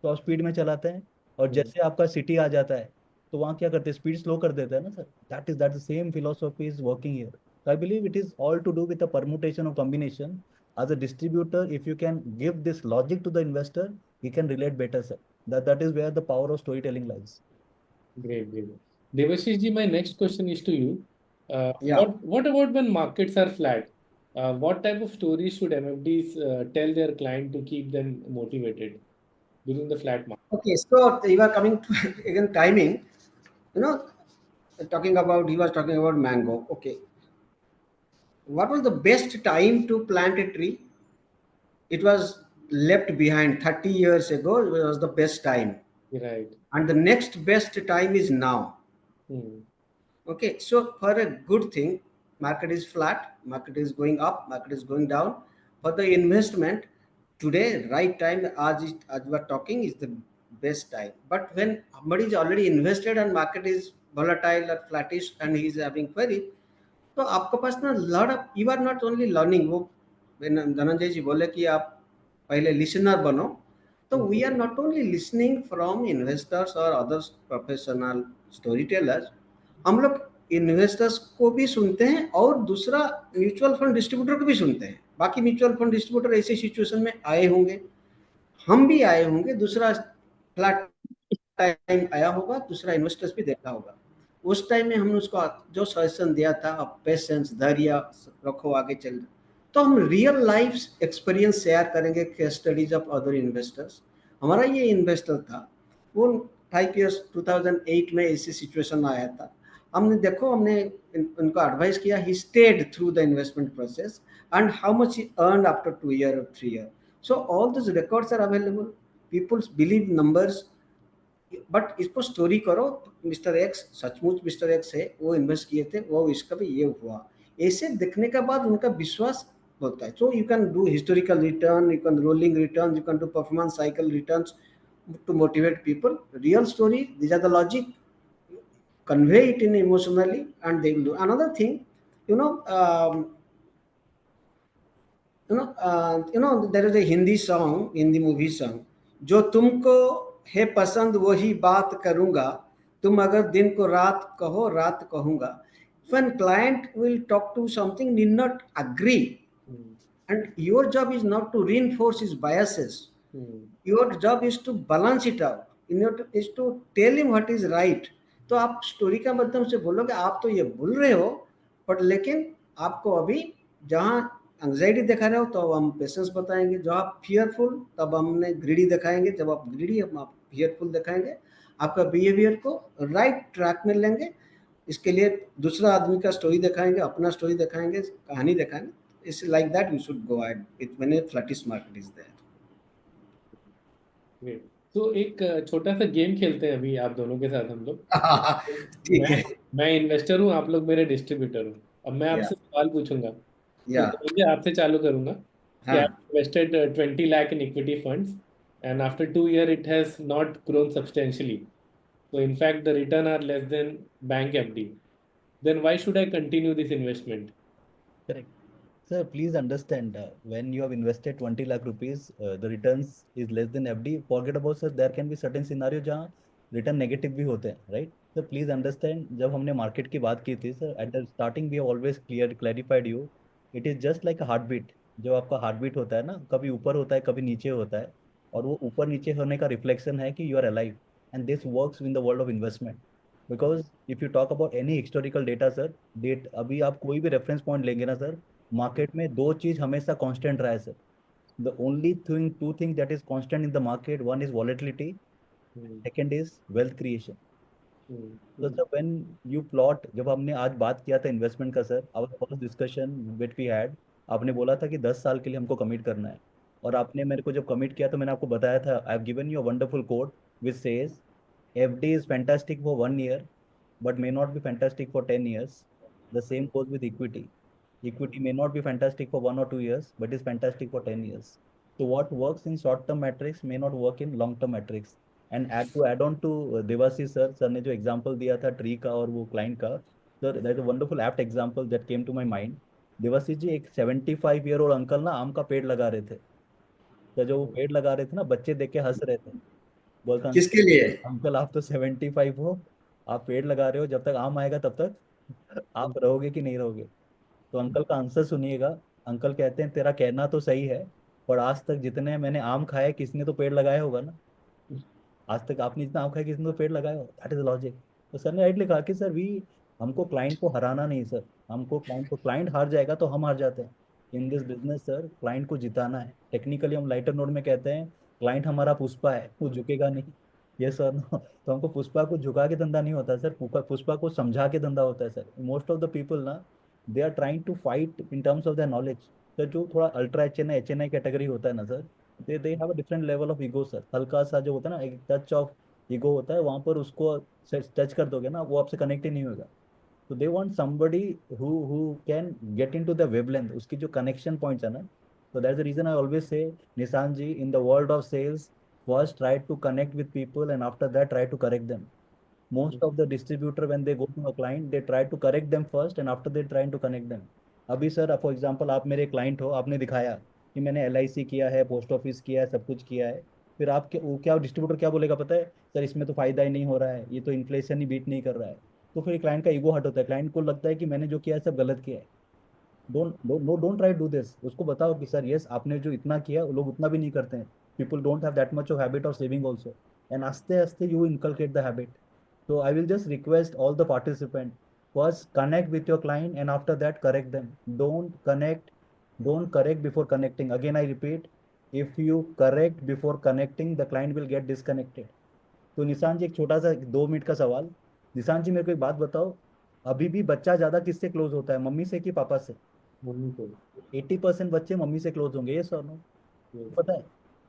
तो आप स्पीड में चलाते हैं, और जैसे आपका सिटी आ जाता है तो वहाँ क्या करते हैं, स्पीड स्लो कर देते हैं ना sir. That the same philosophy is working here. So I believe it is all to do with a permutation or combination. As a distributor, if you can give this logic to the investor, he can relate better, sir. That is where the power of storytelling lies. Great, great. Devashish ji, my next question is to you. Yeah. What about when markets are flat? What type of stories should MFDs tell their client to keep them motivated during the flat market? Okay. So you are coming to again timing. You know, talking about he was talking about mango. Okay. What was the best time to plant a tree? It was left behind 30 years ago. It was the best time, Right. and the next best time is now. Hmm. Okay, so for a good thing, market is flat, market is going up, market is going down. For the investment, today, right time, as we are talking, is the best time. But when somebody is already invested and market is volatile or flattish and he is having query, तो आपके पास ना lot of, you are not only learning वो धनंजय जी बोले कि आप पहले listener बनो। तो we are not only listening from investors और अदर्स प्रोफेशनल स्टोरी टेलर्स, हम लोग इन्वेस्टर्स को भी सुनते हैं और दूसरा म्यूचुअल फंड डिस्ट्रीब्यूटर को भी सुनते हैं। बाकी म्यूचुअल फंड डिस्ट्रीब्यूटर ऐसी सिचुएशन में आए होंगे, हम भी आए होंगे, दूसरा फ्लैट टाइम आया होगा, दूसरा इन्वेस्टर्स भी देखा होगा। उस टाइम में हमने उसको जो सजेशन दिया था, अब पेशेंस, धैर्य रखो, आगे चल। तो हम रियल लाइफ एक्सपीरियंस शेयर करेंगे, case studies of other investors. हमारा ये इन्वेस्टर था, वो 5 years 2008 में ऐसी सिचुएशन आया था। हमने देखो, हमने उनको एडवाइस किया, he stayed through the investment process and how much he earn after 2 year or 3 year। So all this records are available, peoples believe numbers. But इसको स्टोरी करो, मिस्टर एक्स सचमुच मिस्टर एक्स है, वो invest किए थे, वो इसका भी ये हुआ, ऐसे देखने के बाद उनका विश्वास होता है। So you can do historical return, you can rolling return, you can do performance cycle returns to motivate people. Real story, these are the logic, convey it in emotionally, and they will do another thing. you know um, there is a Hindi movie song, जो तुमको है पसंद वही बात करूंगा, तुम अगर दिन को रात कहो रात कहूंगा। When client will talk to something, need not agree, and your job is not to reinforce his biases. Your job is to balance it out, is to tell him what is right। तो आप story का माध्यम से बोलोगे, आप तो ये बोल रहे हो, बट लेकिन आपको अभी जहाँ एंग्जाइटी दिखा रहे हो तो हम पेशेंस बताएंगे, जब आप फियरफुल तब हमने ग्रीडी दिखाएंगे, जब आप ग्रीडी हम आप फियरफुल दिखाएंगे, आपका बिहेवियर को राइट ट्रैक में लेंगे। इसके लिए दूसरा आदमी का स्टोरी दिखाएंगे, अपना स्टोरी दिखाएंगे, कहानी दिखाएंगे। It's like that you should go ahead it when a flattish market is there. Great. तो एक छोटा सा गेम खेलते हैं अभी आप दोनों के साथ हम लोग। ठीक है। मैं इन्वेस्टर हूँ, आप लोग मेरे डिस्ट्रीब्यूटर हो। अब मैं या आपसे सवाल पूछूंगा, तो या मुझे आपसे चालू करूंगा कि हाँ, आप invested 20 lakh in equity funds and after 2 year it has not grown substantially, so in fact the return are less than bank FD, then why should I continue this investment? Correct. Sir, please understand, when you have invested 20 lakh rupees, the returns is less than FD. Forget about, sir, there can be certain scenario जहाँ return negative भी होते हैं, right? Sir please understand, जब हमने market की बात की थी sir, at the starting we always clarified you, it is just like a heart beat. जो आपका हार्ट बीट होता है ना, कभी ऊपर होता है कभी नीचे होता है, और वो ऊपर नीचे होने का रिफ्लेक्शन है कि you are alive, and this works in the world of investment. Because if you talk about any historical data sir, डेट अभी आप कोई भी रेफरेंस पॉइंट लेंगे ना सर, मार्केट में दो चीज हमेशा कांस्टेंट रहा है sir. The only thing, two thing that is constant in the market, one is volatility, second is wealth creation. तो सर व्हेन यू प्लॉट, जब हमने आज बात किया था इन्वेस्टमेंट का sir, our first discussion which we had, आपने बोला था कि 10 साल के लिए हमको कमिट करना है, और आपने मेरे को जब कमिट किया तो मैंने आपको बताया था, I have given you a wonderful quote which says FD is fantastic for 1 year but may not be fantastic for 10 years. The same goes with equity. Equity may not be fantastic for 1 or 2 years, but is fantastic for 10 years. So what works in short-term metrics may not work in long-term metrics. And add on to Devasi sir ने जो example दिया था tree का और वो client का, sir that is a wonderful apt example that came to my mind. Dewasi जी, एक 75-year-old uncle ना आम का पेड़ लगा रहे थे, तो जो वो पेड़ लगा रहे थे ना, बच्चे देख के हंस रहे थे। बोलता, किसके लिए? अंकल आप तो 75 हो, आप पेड़ लगा रहे हो, जब तक आम आएगा तब तक आप रहोगे कि नहीं रहोगे? तो अंकल का आंसर सुनिएगा। अंकल कहते हैं तेरा कहना तो सही है, पर आज तक जितने मैंने आम खाए किसने तो पेड़ लगाया होगा ना। आज तक आपने जितना आम खाया किसने तो पेड़ लगाया होगा, दैट इज लॉजिक। तो सर ने राइट लिखा कि सर वी, हमको क्लाइंट को हराना नहीं सर, हमको क्लाइंट हार जाएगा तो हम हार जाते हैं। In this business sir client को जिताना है। टेक्निकली हम लाइटर नोट में कहते हैं क्लाइंट हमारा पुष्पा है, वो झुकेगा नहीं। ये सर नो, तो हमको पुष्पा को झुका के धंधा नहीं होता सर, पुष्पा को समझा के धंधा होता है सर। मोस्ट ऑफ द पीपल ना, they are trying to fight in terms of the knowledge. Sir जो थोड़ा ultra H N I category होता है ना sir, they have a different level of ego sir. हल्का सा जो होता है ना, एक टच ऑफ ईगो होता है वहां पर, उसको टच कर दोगे ना, वो आपसे कनेक्ट ही नहीं होगा। तो they want somebody who can get into the wavelength, उसकी जो कनेक्शन पॉइंट्स है ना। so that's the reason I always say, Nissan ji, in the world of sales, first try to connect with people and after that try to correct them. Most of the distributor when they go to a client, they try to correct them first and after they trying to connect them. अभी sir for example आप मेरे client हो, आपने दिखाया कि मैंने LIC किया है, पोस्ट ऑफिस किया है, सब कुछ किया है, फिर आप क्या डिस्ट्रीब्यूटर क्या बोलेगा पता है, सर इसमें तो फायदा ही नहीं हो रहा है, ये तो इन्फ्लेशन ही बीट नहीं कर रहा है। तो फिर क्लाइंट का ईगो हट होता है, क्लाइंट को लगता है कि मैंने जो किया है सब गलत किया है। Don't try do this. उसको बताओ कि सर यस, आपने जो इतना किया लोग उतना भी नहीं करते हैं, people don't have that much of habit of saving also, and आस्ते आस्ते you inculcate the habit. So I will just request all the participants, first connect with your client and after that correct them. Don't correct before connecting. Again, I repeat, if you correct before connecting, the client will get disconnected. तो निशान जी एक छोटा सा 2 minute का सवाल। निशान जी मेरे को एक बात बताओ, अभी भी बच्चा ज्यादा किससे क्लोज होता है, मम्मी से कि पापा से? मम्मी को। 80% बच्चे मम्मी से क्लोज होंगे, ये सर नो? Yes. पता है,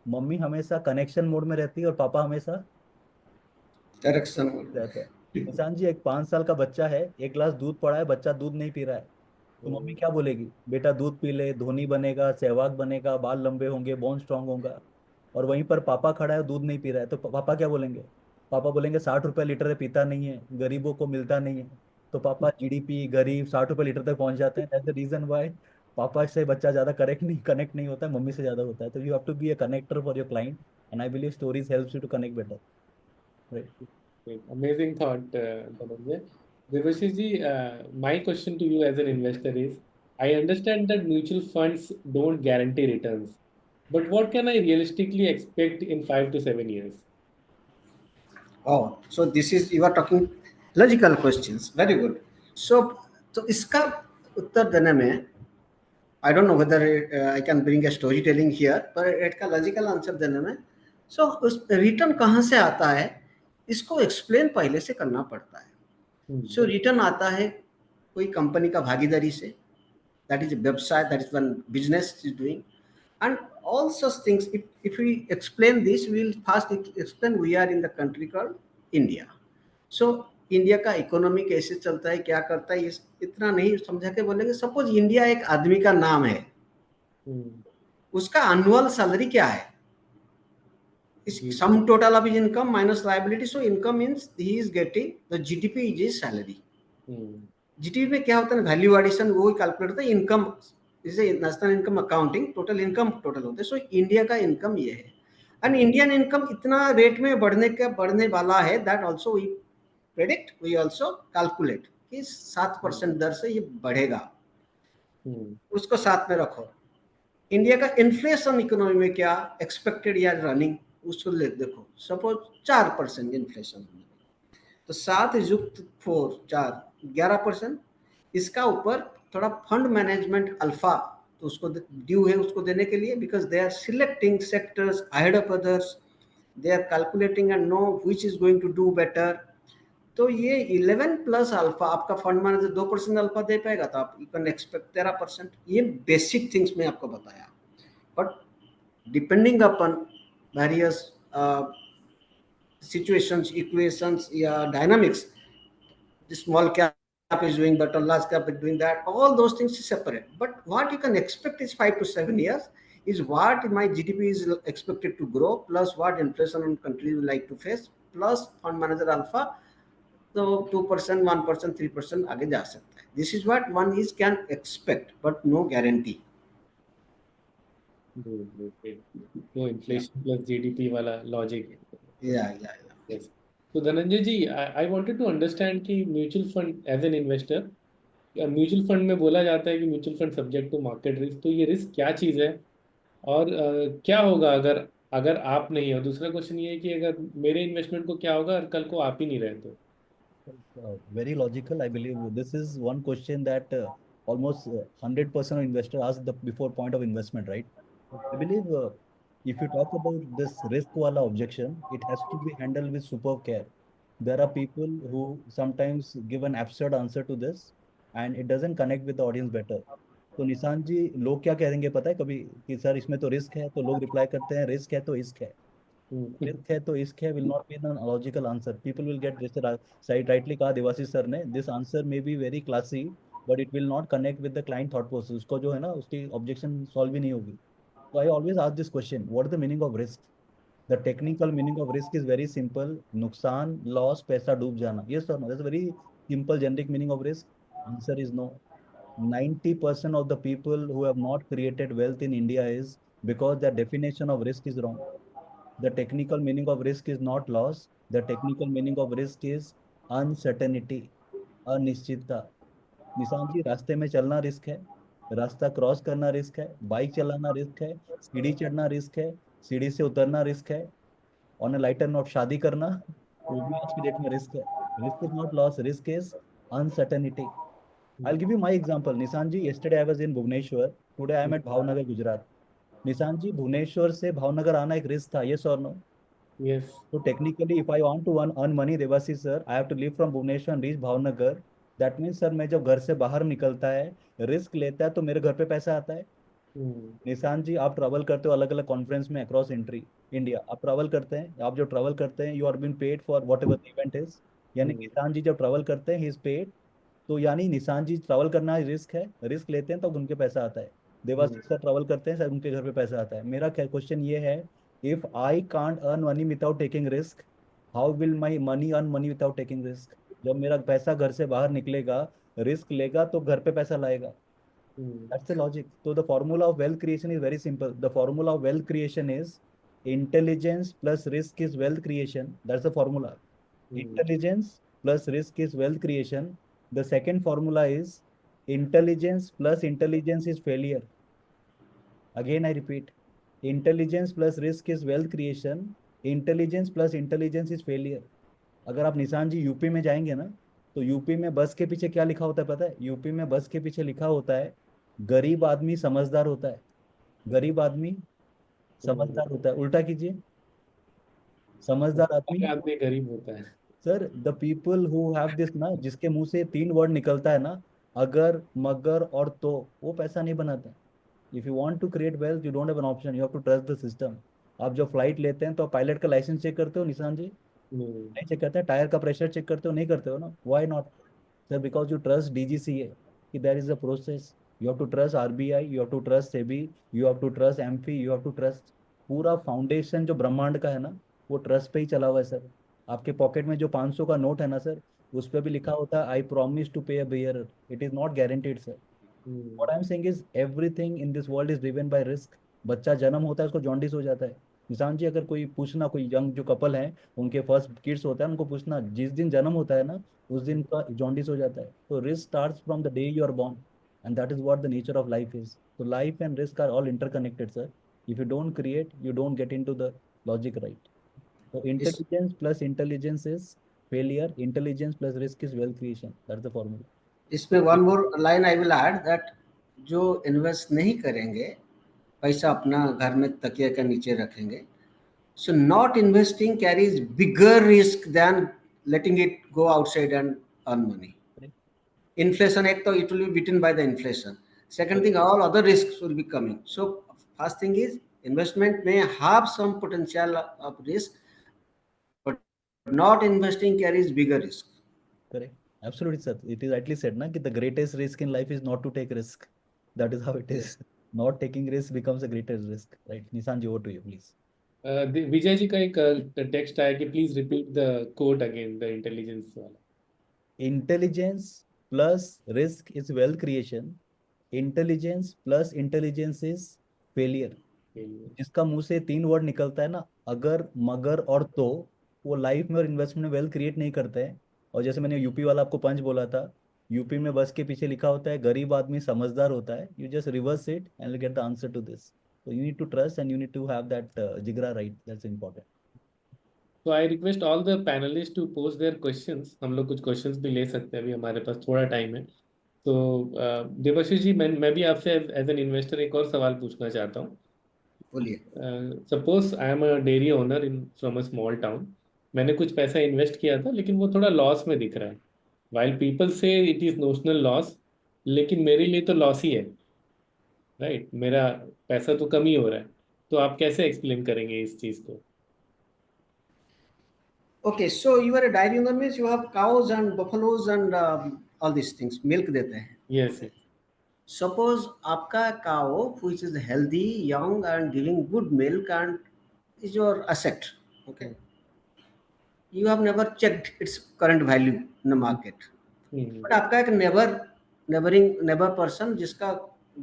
मम्मी हमेशा कनेक्शन मोड में रहती है और पापा हमेशा डायरेक्शन। रहता है। निशान जी एक 5 साल का बच्चा है, एक गिलास दूध पड़ा है, बच्चा दूध नहीं पी रहा है, तो मम्मी क्या बोलेगी, बेटा दूध पी ले, धोनी बनेगा, सहवाग बनेगा, बाल लंबे होंगे, बोन स्ट्रांग होगा। और वहीं पर पापा खड़ा है, दूध नहीं पी रहा है, तो पापा क्या बोलेंगे? पापा बोलेंगे 60 रुपए लीटर है, पीता नहीं है, गरीबों को मिलता नहीं है। तो पापा GDP गरीब 60 रुपए लीटर तक पहुंच जाते हैं। दैट्स द रीजन वाई पापा से बच्चा ज्यादा कनेक्ट नहीं होता है, मम्मी से ज्यादा होता है। तो you have to be a connector for your client, and I believe stories helps you to connect better, right? Great. Amazing thought, Dhananjay. Devashish ji, my question to you as an investor is, I understand that mutual funds don't guarantee returns, but what can I realistically expect in 5 to 7 years? Oh, so this is you are talking logical questions. Very good. So इसका उत्तर देने में I don't know whether I can bring a storytelling here, पर इसका logical answer देने में उस return कहाँ से आता है इसको एक्सप्लेन पहले से करना पड़ता है। Hmm. रिटर्न आता है कोई कंपनी का भागीदारी से, दैट इज व्यवसाय, that is one business is doing, and all such things. If we explain this, we will first explain we are in the country called India. So India का economy कैसे चलता है, क्या करता है, इतना नहीं समझा के बोलेंगे। सपोज इंडिया एक आदमी का नाम है, उसका एनुअल सैलरी क्या है, sum total of income minus liability. So income means he is getting the GDP is his salary. GDP में क्या होता है, वैल्यू एडिशन, वो ही कैलकुलेट होता है। इनकम जैसे national income accounting, total income total होता है। सो इंडिया का इनकम ये है, एंड इंडियन इनकम इतना रेट में बढ़ने वाला है, that also we predict, we also calculate कि 7% दर से ये बढ़ेगा। उसको साथ में रखो। इंडिया का इन्फ्लेशन इकोनॉमी में क्या एक्सपेक्टेड या रनिंग, उसको देखो। सपोज 4% इन्फ्लेशन, तो 7 युक्त 4 4 11%। इसका ऊपर थोड़ा फंड मैनेजमेंट अल्फा, तो उसको ड्यू है उसको देने के लिए, because they are selecting sectors ahead of others, they are calculating and know which is going to do better. तो ये 11 प्लस अल्फा, आपका फंड मैनेजर 2% अल्फा दे पाएगा, तो आप यू कैन एक्सपेक्ट 13%। ये बेसिक थिंग्स में आपको बताया, but depending upon various situations, equations, yeah, dynamics, the small cap is doing better, large cap is doing that, all those things is separate. But what you can expect is 5 to 7 years is what my GDP is expected to grow, plus what inflation on country will like to face, plus fund manager alpha, so 2%, 1%, 3% आगे जा सकता है। This is what one is can expect, but no guarantee. No inflation plus GDP वाला logic. Yeah. Yes. So Dhananjay ji, I wanted to understand कि mutual fund as an investor, mutual fund में बोला जाता है कि mutual fund subject to market risk, तो ये risk क्या चीज़ है और क्या होगा अगर अगर आप नहीं हो? दूसरा क्वेश्चन ये है कि अगर मेरे इन्वेस्टमेंट को क्या होगा और कल को आप ही नहीं रहे तो? Very logical. I believe this is one question that almost 100% of investor ask the before point of investment, right? I believe if you talk about this risk wala objection, it has to be handled with superb care. There are people who sometimes give an absurd answer to this, and it doesn't connect with the audience better. तो निशान जी, लोग क्या कहेंगे पता है कभी कि sir इसमें तो रिस्क है, तो लोग रिप्लाई करते हैं रिस्क है तो इश्क है। रिस्क है तो इश्क है will not be an logical answer. People will get this side rightly कहा देवाशीष सर ने, this answer may be very classy but it will not connect with the client thought process. उसको जो है ना उसकी objection solve ही नहीं होगी। So I always ask this question, what is the meaning of risk? The technical meaning of risk is very simple, नुकसान, loss, पैसा डूब जाना। Yes or no? That's a very simple generic meaning of risk. Answer is no. 90% of the people who have not created wealth in India is because their definition of risk is wrong. The technical meaning of risk is not loss. The technical meaning of risk is uncertainty, अनिश्चितता. निशांत जी, रास्ते में चलना risk है, रास्ता cross करना risk है, bike चलाना risk है, सीढ़ी चढ़ना रिस्क है, सीढ़ी से उतरना रिस्क है. ऑन अ लाइटर नोट, शादी करना वो भी आज की डेट में रिस्क है. Risk is not loss, risk is uncertainty. I'll give you my example. Nissan ji, yesterday I was in Bhubaneswar. Today I am at Bhavnagar, Gujarat. Nissan ji, Bhubaneswar से भावनगर आना एक रिस्क था, yes or no? Yes. So technically, if I want to earn money, Devasi sir, I have to leave from Bhubaneswar and reach Bhavnagar. That means sir, मैं जब घर से बाहर निकलता है, रिस्क लेता है, तो मेरे घर पे पैसा आता है. निशांत जी, आप ट्रैवल करते हो अलग अलग कॉन्फ्रेंस में अक्रॉस इंडिया, आप ट्रैवल करते हैं, आप जो ट्रैवल करते हैं, you are been paid for whatever event is. यानी निशांत जी जब ट्रैवल करते हैं, ही इज पेड. तो यानी निशांत जी ट्रैवल करना रिस्क है, रिस्क लेते हैं तो उनके पैसा आता है. देवाशीष सर ट्रैवल करते हैं, सर उनके घर पे पैसा आता है. मेरा क्वेश्चन ये है, if I can't earn money without taking risk, how will my money earn money without taking risk? जब मेरा पैसा घर से बाहर निकलेगा, रिस्क लेगा तो घर पे पैसा लाएगा. That's the logic. So the formula of wealth creation is very simple. The formula of wealth creation is intelligence plus risk is wealth creation. That's the formula. Intelligence plus risk is wealth creation. The second formula is intelligence plus intelligence is failure. Again, I repeat, intelligence plus risk is wealth creation. Intelligence plus intelligence is failure. अगर आप निशान जी UP में जाएंगे ना, तो UP में बस के पीछे क्या लिखा होता है पता है? यूपी में बस के पीछे लिखा होता है, गरीब आदमी समझदार होता है. गरीब आदमी समझदार होता है. उल्टा कीजिए, समझदार आदमी. आदमी गरीब होता है. Sir, the people who have this ना, जिसके मुंह से 3 वर्ड निकलता है ना, अगर, मगर और तो, वो पैसा नहीं बनाता. If you want to create wealth, you don't have an option, you have to trust the system. आप जब फ्लाइट लेते हैं तो पायलट का लाइसेंस चेक करते हो निशान जी? नहीं चेक करते हैं. टायर का प्रेशर चेक करते हो? नहीं करते हो ना. Why not? Sir, because you trust DGCA कि there is a process. You have to trust RBI, you have to trust SEBI, you have to trust AMFI, you have to trust. पूरा foundation जो ब्रह्मांड का है ना, वो trust पे ही चला हुआ है सर. आपके पॉकेट में जो 500 का नोट है ना सर, उस पर भी लिखा होता है, आई promise to pay a bearer. It is not guaranteed sir. What I am saying is everything in this world is driven by risk. बच्चा जन्म होता है, उसको जॉन्डिस हो जाता है. निशान जी, अगर कोई पूछना, कोई यंग जो कपल है, उनके फर्स्ट किड्स होता है, उनको पूछना, जिस दिन जन्म होता है ना, उस दिन का जॉन्डिस हो जाता है. तो risk starts from the day you are born, and that is what the nature of life is. So life and risk are all interconnected, sir. If you don't create, you don't get into the logic, right? So intelligence plus intelligence is failure. Intelligence plus risk is wealth creation. That's the formula. इसमें one more line I will add that जो invest नहीं करेंगे, पैसा अपना घर में तकिया के नीचे रखेंगे, so not investing carries bigger risk than letting it go outside and earn money. Inflation, एक तो it will be beaten by the inflation. Second thing, all other risks will be coming. So first thing is investment may have some potential of risk, but not investing carries bigger risk. Correct. Absolutely, sir. It is rightly said, na, that the greatest risk in life is not to take risk. That is how it is. Not taking risk becomes a greatest risk, right? Nissan ji, over to you, please. Vijay ji का एक text आया कि please repeat the quote again, the intelligence वाला. Intelligence plus risk is wealth creation. Intelligence plus intelligence is failure. जिसका मुंह से 3 word निकलता है ना, अगर, मगर और तो, वो लाइफ में और इन्वेस्टमेंट में वेल्थ क्रिएट नहीं करते हैं. और जैसे मैंने यूपी वाला आपको पंच बोला था, यूपी में बस के पीछे लिखा होता है, गरीब आदमी समझदार होता है. You just reverse it and get the answer to this. So you need to trust and you need to have that jigra, right? That's important. So I request all the panelists to post their questions. हम लोग कुछ questions भी ले सकते हैं, अभी हमारे पास थोड़ा टाइम है. तो देवाशीष जी, मैं भी आपसे एज एन इन्वेस्टर एक और सवाल पूछना चाहता हूँ. बोलिए. Suppose I am a dairy owner in from a small town. मैंने कुछ पैसा इन्वेस्ट किया था, लेकिन वो थोड़ा लॉस में दिख रहा है. वाइल पीपल से इट इज नोशनल लॉस, लेकिन मेरे लिए तो लॉस ही है, राइट? मेरा पैसा तो कम ही हो रहा है. तो आप कैसे एक्सप्लेन करेंगे इस चीज को? Okay, so you are a dairy owner means you have cows and buffaloes and all these things, milk देते हैं. Yes, yes. Suppose आपका cow which is healthy, young and giving good milk and is your asset. Okay. You have never checked its current value in the market. But आपका एक neighbor neighbour person जिसका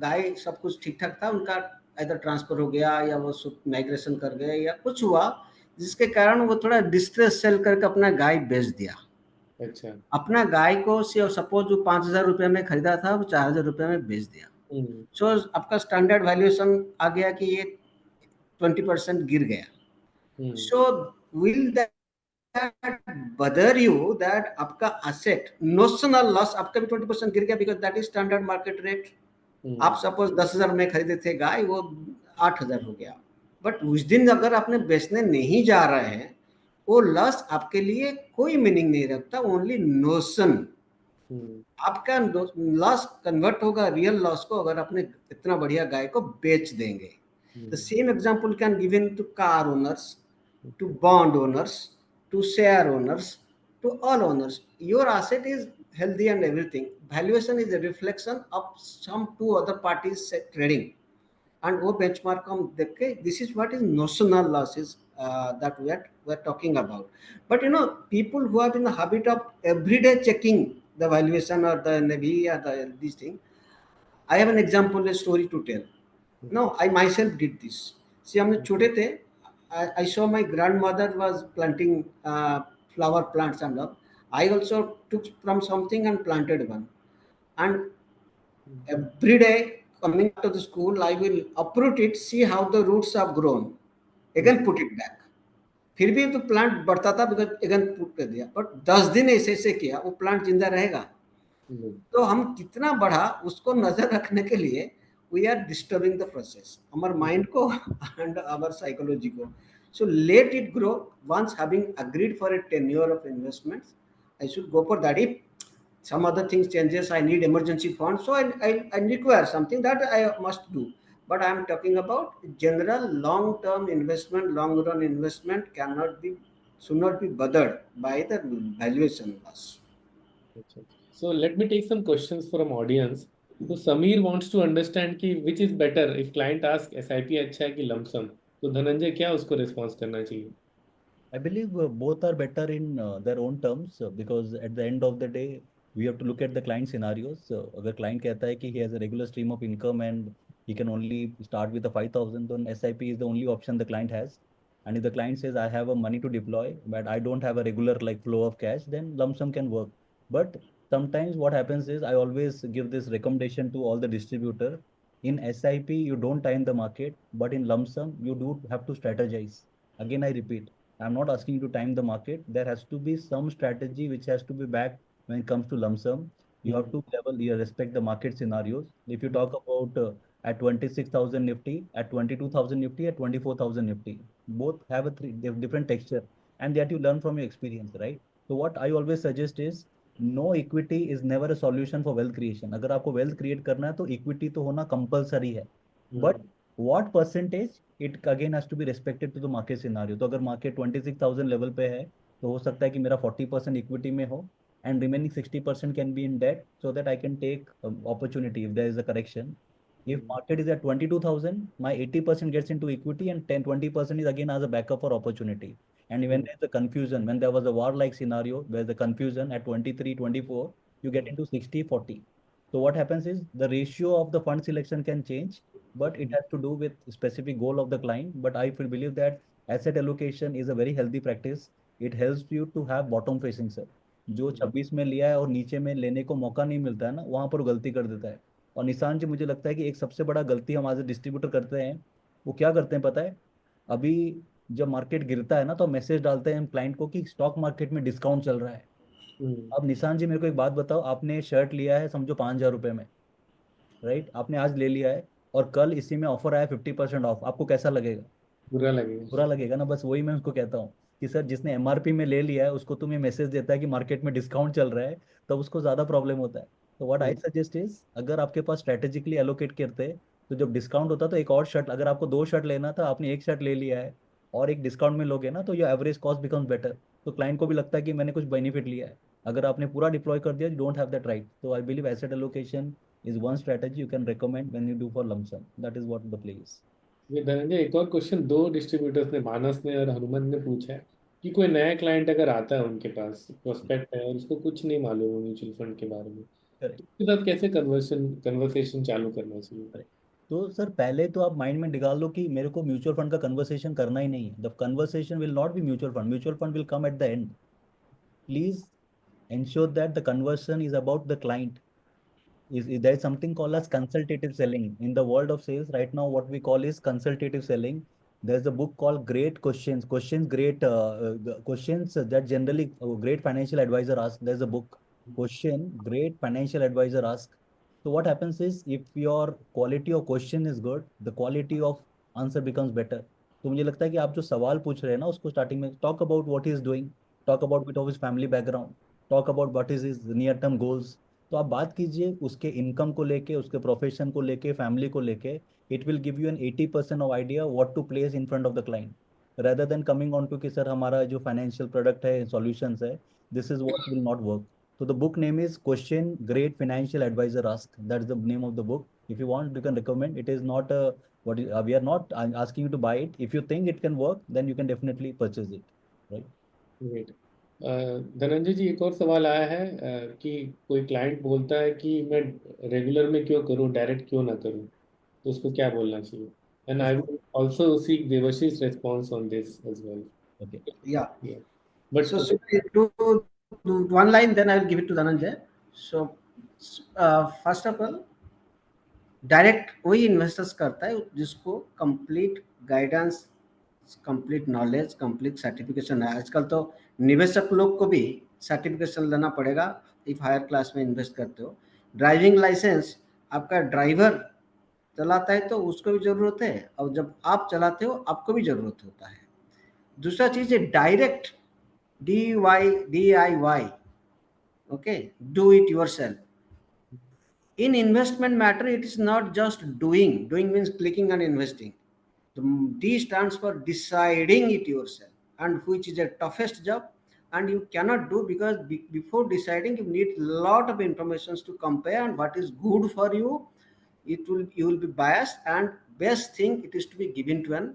गाय सब कुछ ठीक ठाक था, उनका इधर ट्रांसफर हो गया या वो माइग्रेशन कर गए या कुछ हुआ, जिसके कारण वो थोड़ा डिस्ट्रेस सेल करके अपना गाय बेच दिया। अच्छा। अपना गाय को सपोज जो 5,000 रुपये में खरीदा था वो 4,000 रुपये में बेच दिया। सो आपका स्टैंडर्ड वैल्यूएशन आ गया कि ये 20% गिर गया। सो विल बदर यू दैट आपका असेट नोशनल लॉस आपका भी 20% गिर गया, because that is standard market rate. आप सपोज 10,000 में खरीदे थे गाय, वो 8,000 हो गया, बट उस दिन अगर आपने बेचने नहीं जा रहे हैं, वो लॉस आपके लिए कोई मीनिंग नहीं रखता, ओनली नोशन। आपका लॉस कन्वर्ट होगा रियल लॉस को अगर आपने इतना बढ़िया गाय को बेच देंगे। The same example can given to car owners, to bond owners, to share owners, to all owners. Your asset is healthy and everything. Valuation is a reflection of some two other parties trading. And वो benchmark हम देख के, this is what is notional losses that we're talking about. But you know, people who are in the habit of everyday checking the valuation or the NAV or these things, I have an example, a story to tell. No, I myself did this. See, हम छोटे थे, I saw my grandmother was planting flower plants and all. I also took from something and planted one. And every day coming to the school, I will uproot it, see how the roots have grown, again put it back. फिर भी तो plant बढ़ता था, because again put कर दिया, but 10 दिन ऐसे ऐसे किया, वो प्लांट जिंदा रहेगा। तो हम कितना बढ़ा उसको नजर रखने के लिए we are disturbing the process, हमारे माइंड को एंड आवर साइकोलॉजी को। So let it grow. Once having agreed for a tenure of investments, I should go for that. If some other things changes, I need emergency funds, so I require something that I must do. But I am talking about general long-term investment, long-run investment should not be bothered by the valuation loss. So let me take some questions from audience. So Samir wants to understand कि which is better if client asks SIP अच्छा है कि lump sum. तो धनंजय क्या उसको response करना चाहिए? I believe both are better in their own terms because at the end of the day, we have to look at the client scenarios. अगर client कहता है कि he has a regular stream of income and he can only start with the 5,000, then SIP is the only option the client has. And if the client says I have a money to deploy, but I don't have a regular like flow of cash, then lump sum can work. But sometimes what happens is I always give this recommendation to all the distributor. In SIP, you don't time the market, but in lump sum, you do have to strategize. Again, I repeat, I'm not asking you to time the market. There has to be some strategy which has to be backed when it comes to lump sum. You have to respect the market scenarios. If you talk about at 26,000 Nifty, at 22,000 Nifty, at 24,000 Nifty, both have they have different texture, and that you learn from your experience, right? So what I always suggest is no equity is never a solution for wealth creation. अगर आपको wealth create करना है तो equity तो होना compulsory है. But what percentage it again has to be respected to the market scenario. तो अगर market 26,000 level पे है तो हो सकता है कि मेरा 40% equity में हो and remaining 60% can be in debt so that I can take opportunity if there is a correction. If market is at 22,000, my 80% gets into equity and 20% is again as a backup for opportunity. And when there's a confusion, when there was a war-like scenario, where the confusion at 23, 24, you get into 60, 40. So what happens is the ratio of the fund selection can change, but it has to do with specific goal of the client. But I believe that asset allocation is a very healthy practice. It helps you to have bottom facing, sir. जो 26 में लिया है और नीचे में लेने को मौका नहीं मिलता है ना, वहां पर गलती कर देता है। और निशान जी, मुझे लगता है कि एक सबसे बड़ा गलती हम आज डिस्ट्रीब्यूटर करते हैं, वो क्या करते हैं पता है? अभी जब मार्केट गिरता है ना तो मैसेज डालते हैं हम क्लाइंट को कि स्टॉक मार्केट में डिस्काउंट चल रहा है। अब निशान जी, मेरे को एक बात बताओ, आपने शर्ट लिया है समझो 5,000 रुपये में, राइट? आपने आज ले लिया है और कल इसी में ऑफर आया 50% ऑफ, आपको कैसा लगेगा? बुरा लगेगा। बुरा लगेगा ना। बस वही मैं उसको कहता हूँ कि सर, जिसने एमआरपी में ले लिया है उसको तुम्हें मैसेज देता है कि मार्केट में डिस्काउंट चल रहा है, तब उसको ज्यादा प्रॉब्लम होता है। तो व्हाट आई सजेस्ट इज, अगर आपके पास स्ट्रेटेजिकली एलोकेट करते तो जब डिस्काउंट होता तो एक और शर्ट, अगर आपको 2 शर्ट लेना था, आपने एक शर्ट ले लिया है और एक डिस्काउंट में लोगे ना, तो ये एवरेज कॉस्ट बिकम्स बेटर। तो क्लाइंट को भी लगता है कि मैंने कुछ बेनिफिट लिया है। अगर आपने पूरा डिप्लॉय कर दिया, you don't have that right. तो I believe asset allocation is one strategy you can recommend when you do for lump sum. That is what the play is. ये धनंजय, एक और क्वेश्चन दो डिस्ट्रीब्यूटर्स ने, मानस ने और हनुमान ने पूछा है कि कोई नया क्लाइंट अगर आता है, उनके पास प्रोस्पेक्ट है और उसको कुछ नहीं मालूम म्यूचुअल फंड के बारे में, Correct. उसके साथ कैसे कन्वर्सेशन चालू करना चाहिए? तो सर पहले तो आप माइंड में निकाल लो कि मेरे को म्यूचुअल फंड का कन्वर्सेशन करना ही नहीं है. The conversation will not be mutual fund will come at the end. Please ensure that the conversion is about the client. There is something called as consultative selling in the world of sales right now. What we call is consultative selling. There's a book called Great Questions that generally great financial advisor ask. There's a book, question great financial advisor ask. So what happens is, if your quality of question is good, the quality of answer becomes better. तो मुझे लगता है कि आप जो सवाल पूछ रहे हैं ना, उसको स्टार्टिंग में talk about what he is doing, talk about bit of his family background, talk about what is his near term goals. तो आप बात कीजिए उसके इनकम को लेके, उसके प्रोफेशन को लेके, फैमिली को लेके. It will give you an 80% of idea what to place in front of the client, rather than coming on to कि सर हमारा जो फाइनेंशियल प्रोडक्ट है, सॉल्यूशंस है, this is what will not work. So the book name is Question Great Financial Advisor Ask. That's the name of the book. If you want, you can recommend. It is not we are not asking you to buy it. If you think it can work, then you can definitely purchase it. Right? Great. Dhananjay ji, एक और सवाल आया है कि कोई client बोलता है कि मैं रेगुलर में क्यों करूं, डायरेक्ट क्यों ना करूं, तो उसको क्या बोलना चाहिए? And I will also seek Debashish response on this as well. Okay. Yeah. But So do one line, then I will give it to Dhananjay. So first of all, direct वही इन्वेस्टर्स करता है जिसको complete guidance, complete knowledge, complete certification है. आजकल तो निवेशक लोग को भी सर्टिफिकेशन लेना पड़ेगा इफ हायर क्लास में इन्वेस्ट करते हो. ड्राइविंग लाइसेंस आपका ड्राइवर चलाता है तो उसको भी ज़रूरत है, और जब आप चलाते हो आपको भी ज़रूरत होता है. दूसरा चीज़ है direct, DIY, okay, do it yourself. In investment matter, it is not just doing. Doing means clicking and investing. The D stands for deciding it yourself, and which is the toughest job, and you cannot do because before deciding you need lot of informations to compare, and what is good for you, you will be biased, and best thing it is to be given to an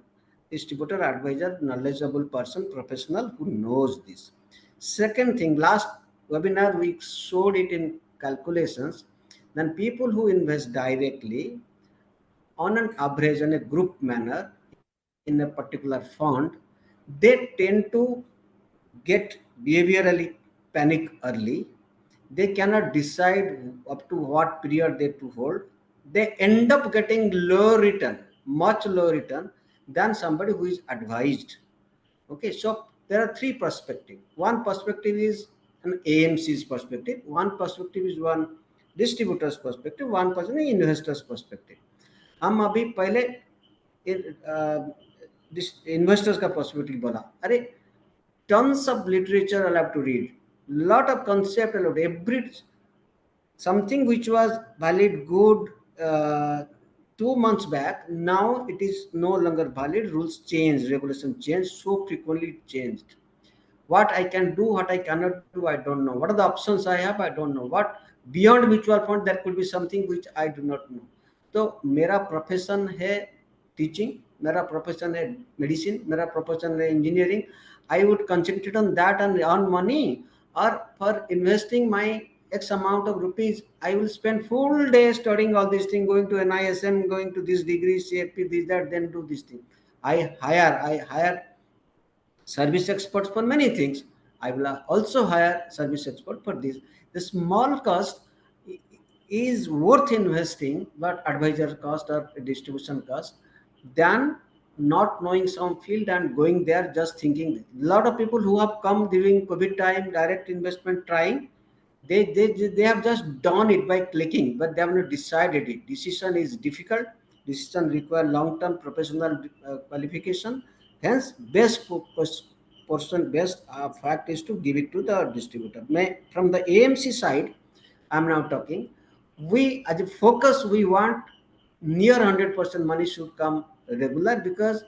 distributor, advisor, knowledgeable person, professional who knows this. Second thing, last webinar we showed it in calculations. Then people who invest directly on an average in a group manner in a particular fund, they tend to get behaviorally panic early. They cannot decide up to what period they to hold. They end up getting low return, much low return than somebody who is advised. Okay, so there are three perspectives. One perspective is an AMC's perspective. One perspective is one distributor's perspective. One person is investor's perspective. हम अभी पहले investors का perspective बोला. अरे tons of literature I'll have to read, lot of concept I'll have to, every something which was valid good 2 months back, now it is no longer valid. Rules change, regulation change, so frequently changed. What I can do, what I cannot do, I don't know. What are the options I have, I don't know. What beyond mutual fund, there could be something which I do not know. तो मेरा profession है teaching, मेरा profession है medicine, मेरा profession है engineering. I would concentrate on that and earn money, or for investing my X amount of rupees, I will spend full day studying all these things, going to NISM, going to this degree, CFP, this, that, then do this thing. I hire service experts for many things. I will also hire service expert for this. The small cost is worth investing, but advisor cost or distribution cost, than not knowing some field and going there just thinking. A lot of people who have come during COVID time, direct investment trying, they have just done it by clicking, but they have not decided it. Decision is difficult. Decision require long-term professional qualification. Hence, best fact is to give it to the distributor. From the AMC side, I'm now talking. We as a focus, we want near 100% money should come regular, because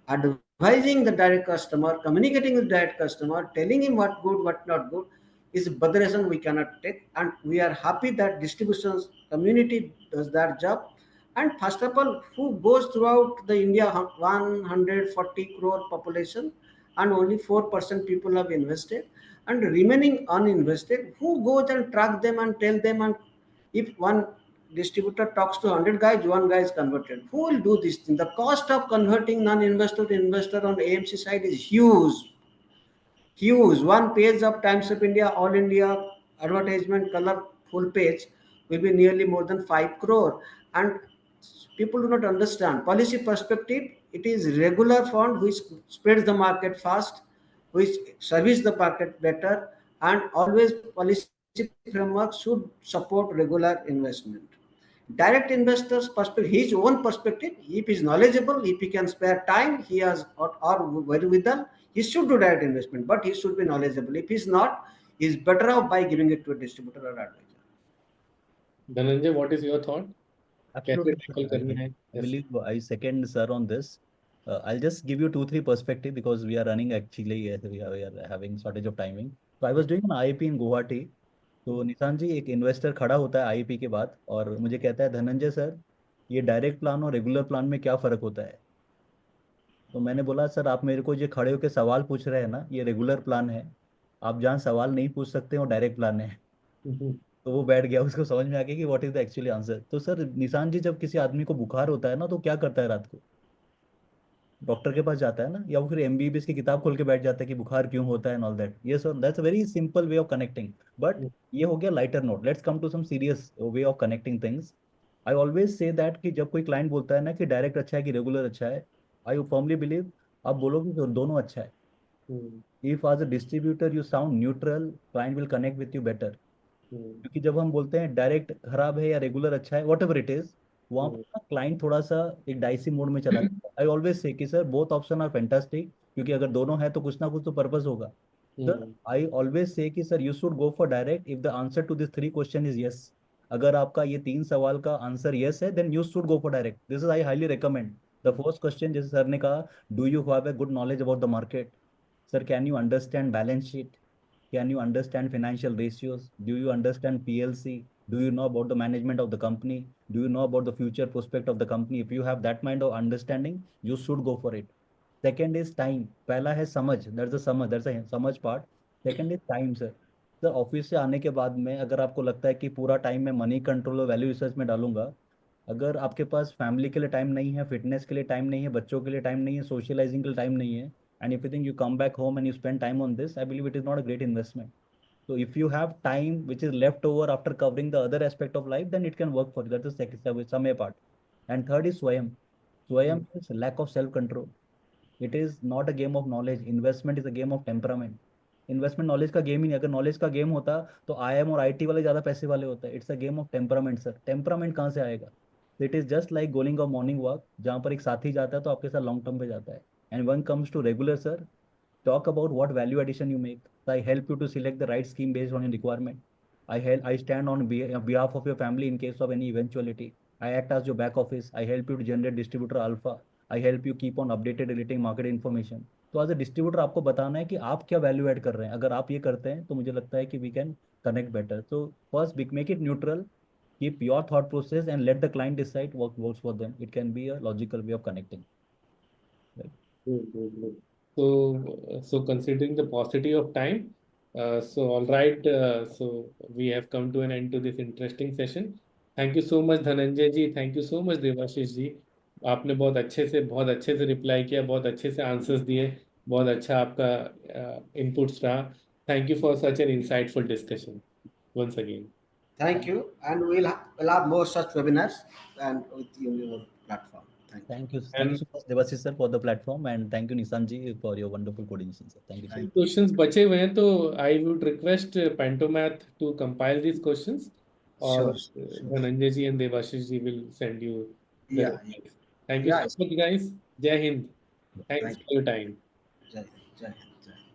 advising the direct customer, communicating with direct customer, telling him what good, what not good, is a burden we cannot take, and we are happy that distribution community does that job. And first of all, who goes throughout the India 140 crore population, and only 4% people have invested, and remaining uninvested, who goes and track them and tell them and If one distributor talks to 100 guys, one guy is converted. Who will do this thing? The cost of converting non-investor to investor on AMC side is huge. Huge. One page of Times of India, All India advertisement color full page will be nearly more than 5 crore. And people do not understand. Policy perspective, it is regular fund which spreads the market fast, which service the market better, and always policy framework should support regular investment. Direct investors perspective, his own perspective, if he is knowledgeable, if he can spare time, he has or wherewithal, he should do direct investment, but he should be knowledgeable. If he's not, he's better off by giving it to a distributor or advisor. Dhananjay, what is your thought? कैसे Absolutely, sir. tackle करना है? I Yes. believe I second sir on this. I'll just give you 2-3 perspective because we are running actually, we are having shortage of timing. So I was doing an IIP in Guwahati. तो निशान जी एक investor खड़ा होता है IP के बाद और मुझे कहता है धनंजय सर ये डायरेक्ट प्लान और रेगुलर प्लान में क्या फ़र्क होता है। तो मैंने बोला सर आप मेरे को ये खड़े होकर सवाल पूछ रहे हैं ना, ये रेगुलर प्लान है, आप जहाँ सवाल नहीं पूछ सकते वो डायरेक्ट प्लान है। तो वो बैठ गया, उसको समझ में आ गया कि what is the actually answer. तो सर निशान जी जब किसी आदमी को बुखार होता है ना तो क्या करता है रात को, डॉक्टर के पास जाता है ना, या वो फिर एमबीबीएस की किताब खोल के बैठ जाता है कि बुखार क्यों होता है एंड ऑल दैट। ये sir that's a very simple way of connecting, but ये हो गया lighter note. Let's come to some serious way of connecting things. I always say that कि जब कोई क्लाइंट बोलता है ना कि डायरेक्ट अच्छा है कि रेगुलर अच्छा है, आई फर्मली बिलीव आप बोलोगे कि दोनों अच्छा है। If as a distributor you sound neutral, client will connect with you better. क्योंकि जब हम बोलते हैं डायरेक्ट खराब है या रेगुलर अच्छा है, वॉट एवर इट इज, वहाँ पर क्लाइंट थोड़ा सा एक डाइसी मोड में चला जाता है। आई ऑलवेज से कि sir both option are fantastic, क्योंकि अगर दोनों है तो कुछ ना कुछ तो पर्पस होगा। सर आई ऑलवेज से कि sir you should go for direct if the answer to this 3 question is yes. अगर आपका ये 3 सवाल का आंसर यस है then you should go for direct. This is I highly recommend. The first question जैसे sir ने कहा, do you have a good knowledge about the market? Sir, can you understand balance sheet? Can you understand financial ratios? Do you understand PLC? Do you know about the management of the company? Do you know about the future prospect of the company? If you have that kind of understanding, you should go for it. Second is time. पहला है समझ, there's a समझ part. Second is time, sir. Sir office से आने के बाद में अगर आपको लगता है कि पूरा टाइम मैं मनी कंट्रोल और वैल्यू रिसर्च में डालूंगा, अगर आपके पास फैमिली के लिए टाइम नहीं है, फिटनेस के लिए टाइम नहीं है, बच्चों के लिए टाइम नहीं है, सोशलाइजिंग के लिए टाइम नहीं है, and if you think you come back home and you spend time on this, I believe it is not a great investment. So if you have time which is left over after covering the other aspect of life, then it can work for you. That's the second, some a part. And third is swayam. Swayam is lack of self control. It is not a game of knowledge. Investment is a game of temperament. Investment knowledge का game ही नहीं। अगर knowledge का game होता तो IM और IT वाले ज्यादा पैसे वाले होते हैं। It's a game of temperament sir. Temperament कहाँ से आएगा? It is just like going a morning walk, जहाँ पर एक साथी जाता है तो आपके साथ लॉन्ग टर्म पे जाता है। And one comes to regular sir, talk about what value addition you make. So I help you to select the right scheme based on your requirement. I stand on behalf of your family in case of any eventuality. I act as your back office. I help you to generate distributor alpha. I help you keep on updated relating market information. तो as a distributor आपको बताना है कि आप क्या value add कर रहे हैं। अगर आप ये करते हैं तो मुझे लगता है कि वी कैन कनेक्ट बेटर। तो first make it neutral, keep your thought process and let the client decide what works for them. It can be a logical way of connecting. Right? Good. So considering the paucity of time, so all right, so we have come to an end to this interesting session. Thank you so much Dhananjay ji, thank you so much Devashish ji. आपने बहुत अच्छे से reply किया, बहुत अच्छे से answers दिए, बहुत अच्छा आपका इनपुट्स रहा। Thank you for such an insightful discussion once again. Thank you, and we'll have more such webinars and with your platform. Thank you. Thank you so much, Devashish sir, for the platform, and thank you, Nissan ji, for your wonderful coordination, sir. Thank you so much. Questions बचे हुए हैं तो I would request Pantomath to compile these questions और Sure. Dhananjay ji and Devashish ji will send you the Yeah. replies. Thank you so Yes. much guys. Jai Hind. Thanks Thank for your time. you. Jai Hind.